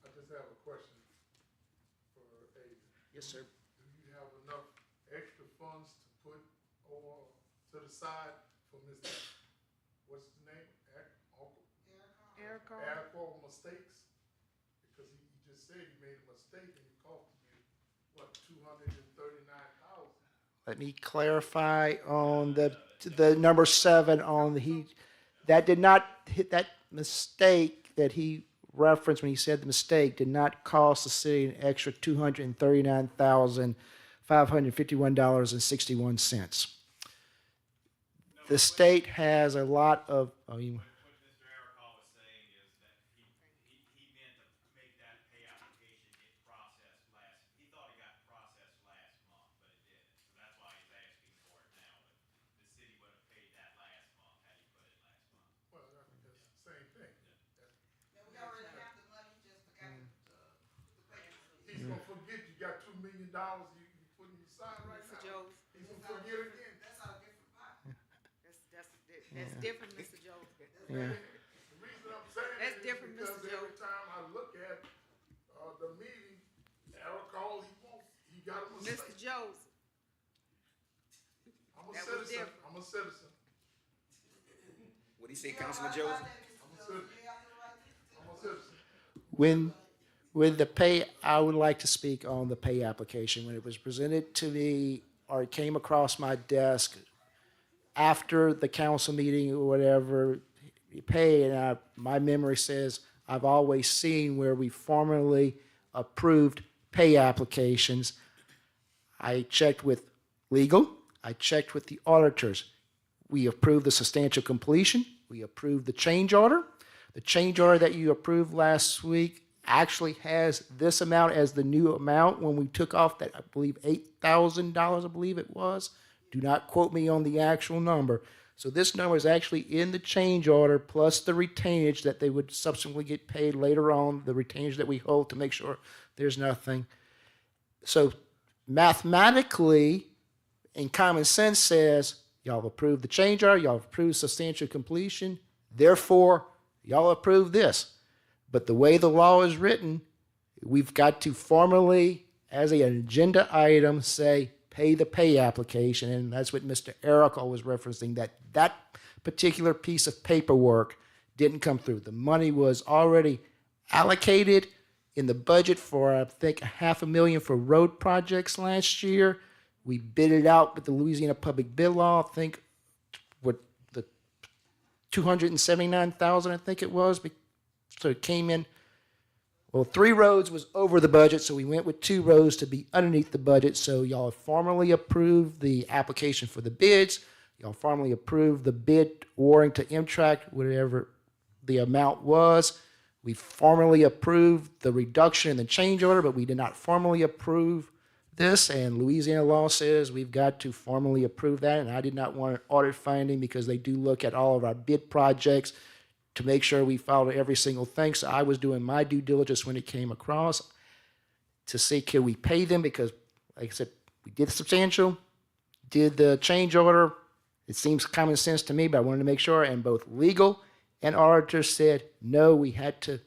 I just have a question for Adrian. yes, sir. Do you have enough extra funds to put over to the side for Ms. What's the name? Mistakes? Because he just said he made a mistake and it cost you for $239,000. Let me clarify on the number 7 on that did not hit that mistake that he referenced when he said the mistake did not cost the city an extra $239,551.61. The state has a lot of. What Mr. Aricall was saying is that he meant to make that pay application get processed he thought it got processed last month, but it didn't. So that's why he's asking for it now. But the city would have paid that last month had he put it last month. Well, that's the same thing. Now, we already have the money, just forgot to pay. He's gonna forget you got $2 million you putting aside right Mr. now. Jones, He's gonna forget again. That's our different pot. that's different, Mr. Jones. Yeah. The reason I'm saying That's it is different, because Mr. Joe. every time I look at the meeting, Aricall, he got a mistake. Mr. Jones, I'm a that was citizen. different. I'm a citizen. What do you say, Councilman Joseph? I'm a citizen. With the pay, I would like to speak on the pay application. When it was presented to me, or it came across my desk after the council meeting or whatever, pay, and my memory says I've always seen where we formally approved pay applications. I checked with legal, I checked with the auditors. We approved the substantial completion, we approved the change order. The change order that you approved last week actually has this amount as the new amount when we took off that, I believe, $8,000, I believe it was. Do not quote me on the actual number. So this number is actually in the change order plus the retainage that they would subsequently get paid later on, the retainage that we hold to make sure there's nothing. So mathematically, and common sense says, y'all have approved the change order, y'all have approved substantial completion, therefore, y'all approve this. But the way the law is written, we've got to formally, as an agenda item, say, pay the pay application, and that's what Mr. Aricall was referencing, that particular piece of paperwork didn't come through. The money was already allocated in the budget for, I think, $500,000 for road projects last year. We bid it out with the Louisiana Public Bid Law, I think, what, the $279,000, I think it was. So it came in. Well, 3 roads was over the budget, so we went with 2 roads to be underneath the budget. So y'all formally approved the application for the bids. Y'all formally approved the bid awarding to Amtrak, whatever the amount was. We formally approved the reduction in the change order, but we did not formally approve this. And Louisiana law says we've got to formally approve that. And I did not want an audit finding because they do look at all of our bid projects to make sure we followed every single thing. So I was doing my due diligence when it came across to see, can we pay them? Because, like I said, we did the substantial, did the change order. It seems common sense to me, but I wanted to make sure. And both legal and auditors said, no, we had to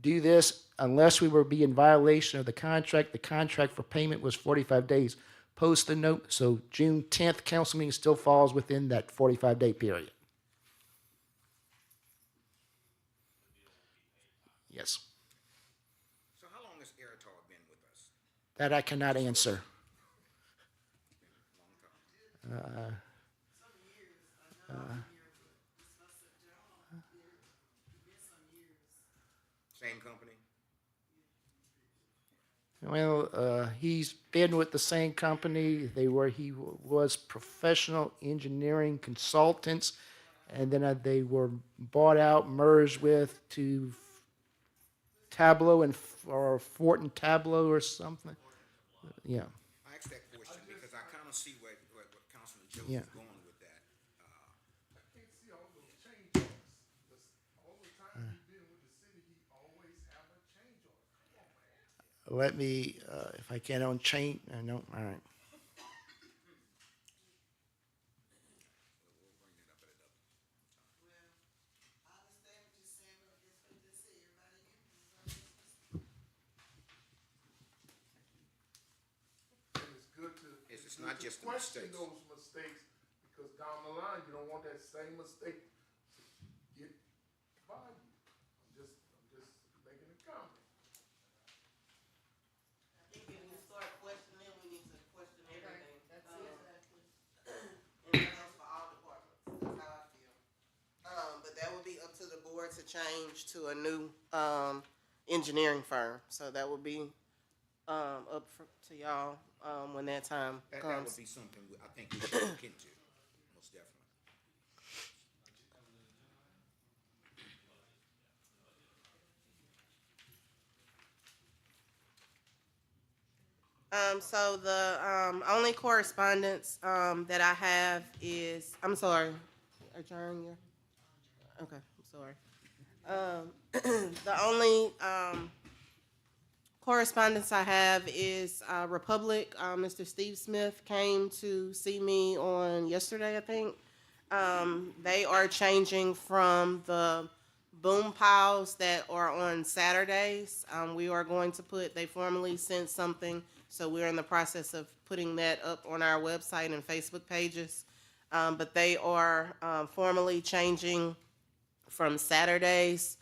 do this unless we were be in violation of the contract. The contract for payment was 45 days post the note. So June 10th council meeting still falls within that 45-day period. Yes. So how long has Airtar been with us? That I cannot answer. Same company? Well, he's been with the same company. He was professional engineering consultants, and then they were bought out, merged with to Tableau or Fortin Tableau or something. Yeah. I asked that question because I kind of see what Councilman Joe Yeah. is going with that. I can't see all those change orders. All the time he's been with the city, he always have a change order. Come on, man. Let me, if I can, on chain. No, all right. It's not just the question mistakes. those mistakes, because down the line, you don't want that same mistake to get by you. I'm just making a comment. I think if we start questioning to change to a new, engineering firm. So that will be, to y'all, when that time That comes. would be something I think we should look into, most definitely. So the only correspondence that I have is, I'm sorry, adjourn your, okay, I'm sorry. The only correspondence I have is Republic. Mr. Steve Smith came to see me on yesterday, I think. They are changing from the boom piles that are on Saturdays. We are going to put, they formally sent something, so we're in the process of putting that up on our website and Facebook pages. But they are formally changing from Saturdays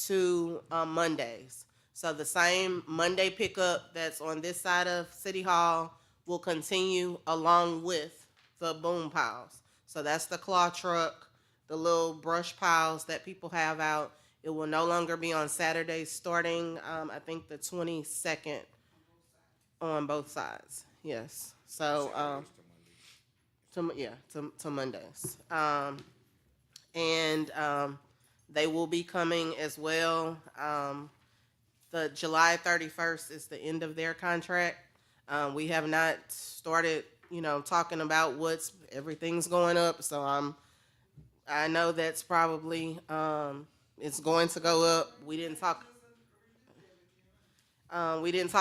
to Mondays. So the same Monday pickup that's on this side of City Hall will continue along with the boom piles. So that's the claw truck, the little brush piles that people have out. It will no longer be on Saturdays, starting, I think, the 22nd on both sides. Yes. So, to Mondays. And they will be coming as well. The July 31st is the end of their contract. We have not started, talking about everything's going up. So I know that's probably, it's going to go up. We didn't talk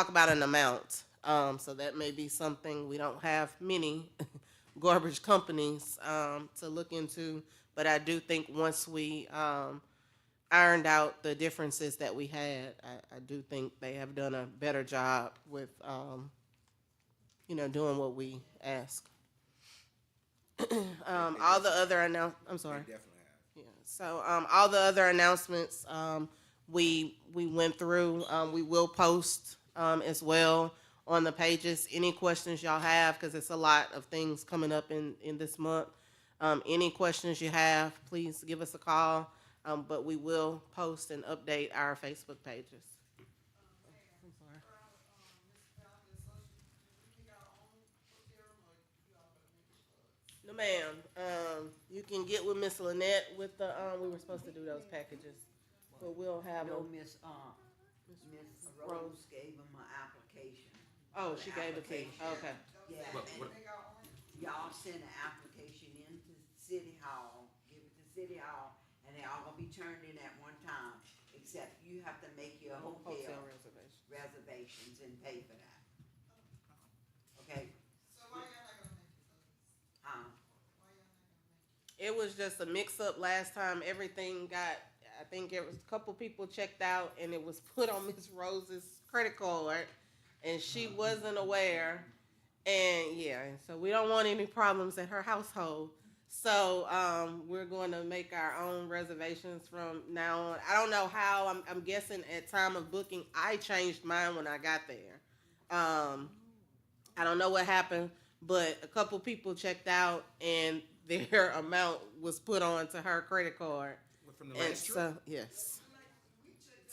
about an amount. So that may be something, we don't have many garbage companies, to look into. But I do think once we, ironed out the differences that we had, I do think they have done a better job with, doing what we ask. All the other I'm sorry. They definitely have. Yeah. So all the other announcements we went through. We will post as well on the pages. Any questions y'all have, because it's a lot of things coming up in this month. Any questions you have, please give us a call. But we will post and update our Facebook pages. I'm sorry. No, ma'am. You can get with Miss Lynette with the, we were supposed to do those packages, but we'll have No, them. Miss Rose gave him an application. Oh, she gave it to you. Okay. Yeah, y'all send an application into City Hall, give it to City Hall, and they all gonna be turned in at one time, except you have to make your hotel reservations and pay for that. Okay? So why y'all not gonna make it? Huh? Why y'all not gonna make it? It was just a mix-up last time. Everything got, I think it was a couple people checked out, and it was put on Miss Rose's credit card, and she wasn't aware. And yeah, so we don't want any problems at her household. So we're going to make our own reservations from now on. I don't know how. I'm guessing at time of booking, I changed mine when I got there. I don't know what happened, but a couple people checked out, and their amount was put on to her credit card. From the And last trip? so, yes.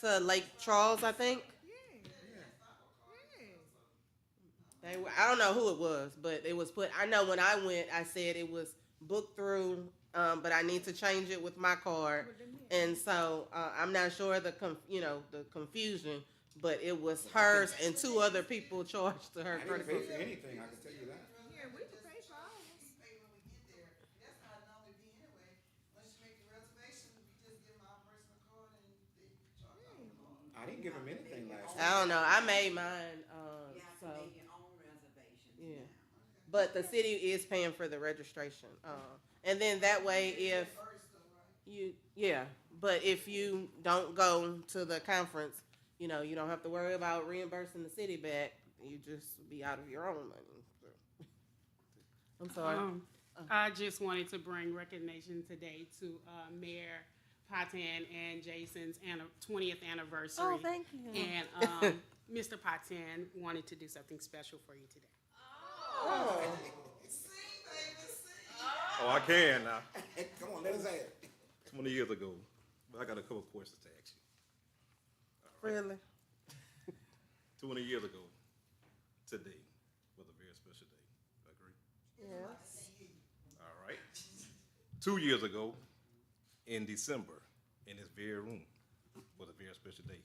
To Lake Charles, I think. They were, I don't know who it was, but it was put. I know when I went, I said it was booked through, but I need to change it with my card, and so I'm not sure the confusion, but it was hers and two other people charged to her I credit didn't card. pay for anything, I can tell you that. Yeah, we can pay for ours. Pay when we get there. That's how it normally be anyway. Once you make the reservation, we just give them our personal card and they charge off the card. I didn't give him anything last time. I don't know. I made mine, You have so to make your own reservations yeah. now. But the city is paying for the registration, and then that way, if but if you don't go to the conference, you don't have to worry about reimbursing the city back. You just be out of your own money. So. I'm sorry. I just wanted to bring recognition today to Mayor Patan and Jason's 20th anniversary. Oh, thank you. And Mr. Patan wanted to do something special for you today. Oh. Oh, I can now. Come on, let us have it. 20 years ago, but I got a couple of questions to ask you. Really? 20 years ago, today was a very special day. Agree? Yes. All right. 2 years ago, in December, in this very room, was a very special day.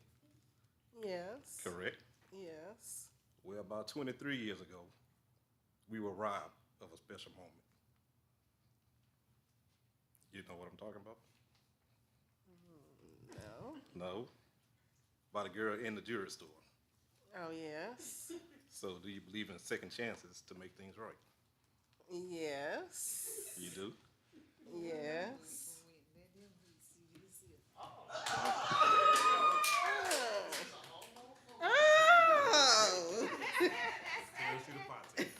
Yes. Correct? Yes. Well, about 23 years ago, we were robbed of a special moment. You know what I'm talking about? No. No. By the girl in the jewelry store. Oh, yes. So do you believe in second chances to make things right? Yes. You do? Yes. Oh.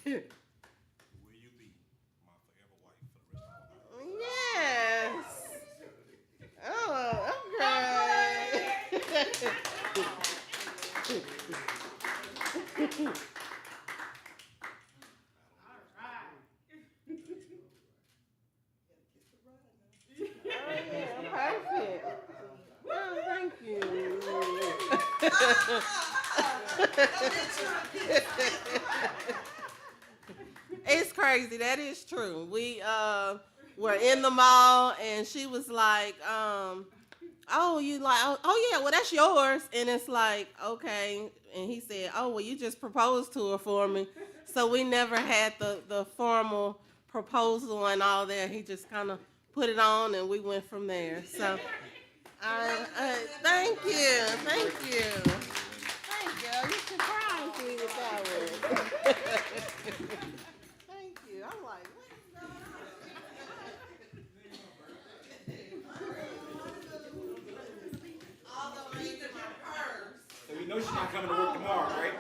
Will you be my forever wife for the rest of my life? Yes. Oh, okay. Perfect. Oh, thank you. It's crazy. That is true. We were in the mall and she was like, oh, you like, oh yeah, well that's yours. And it's like, okay. And he said, oh, well you just proposed to her for me. So we never had the formal proposal and all that. He just kind of put it on and we went from there. So thank you. Thank you. Thank you. You surprised me with that one. Thank you. I'm like, what is going on? Although I ain't in my purse. So you know she's not coming to work tomorrow, right?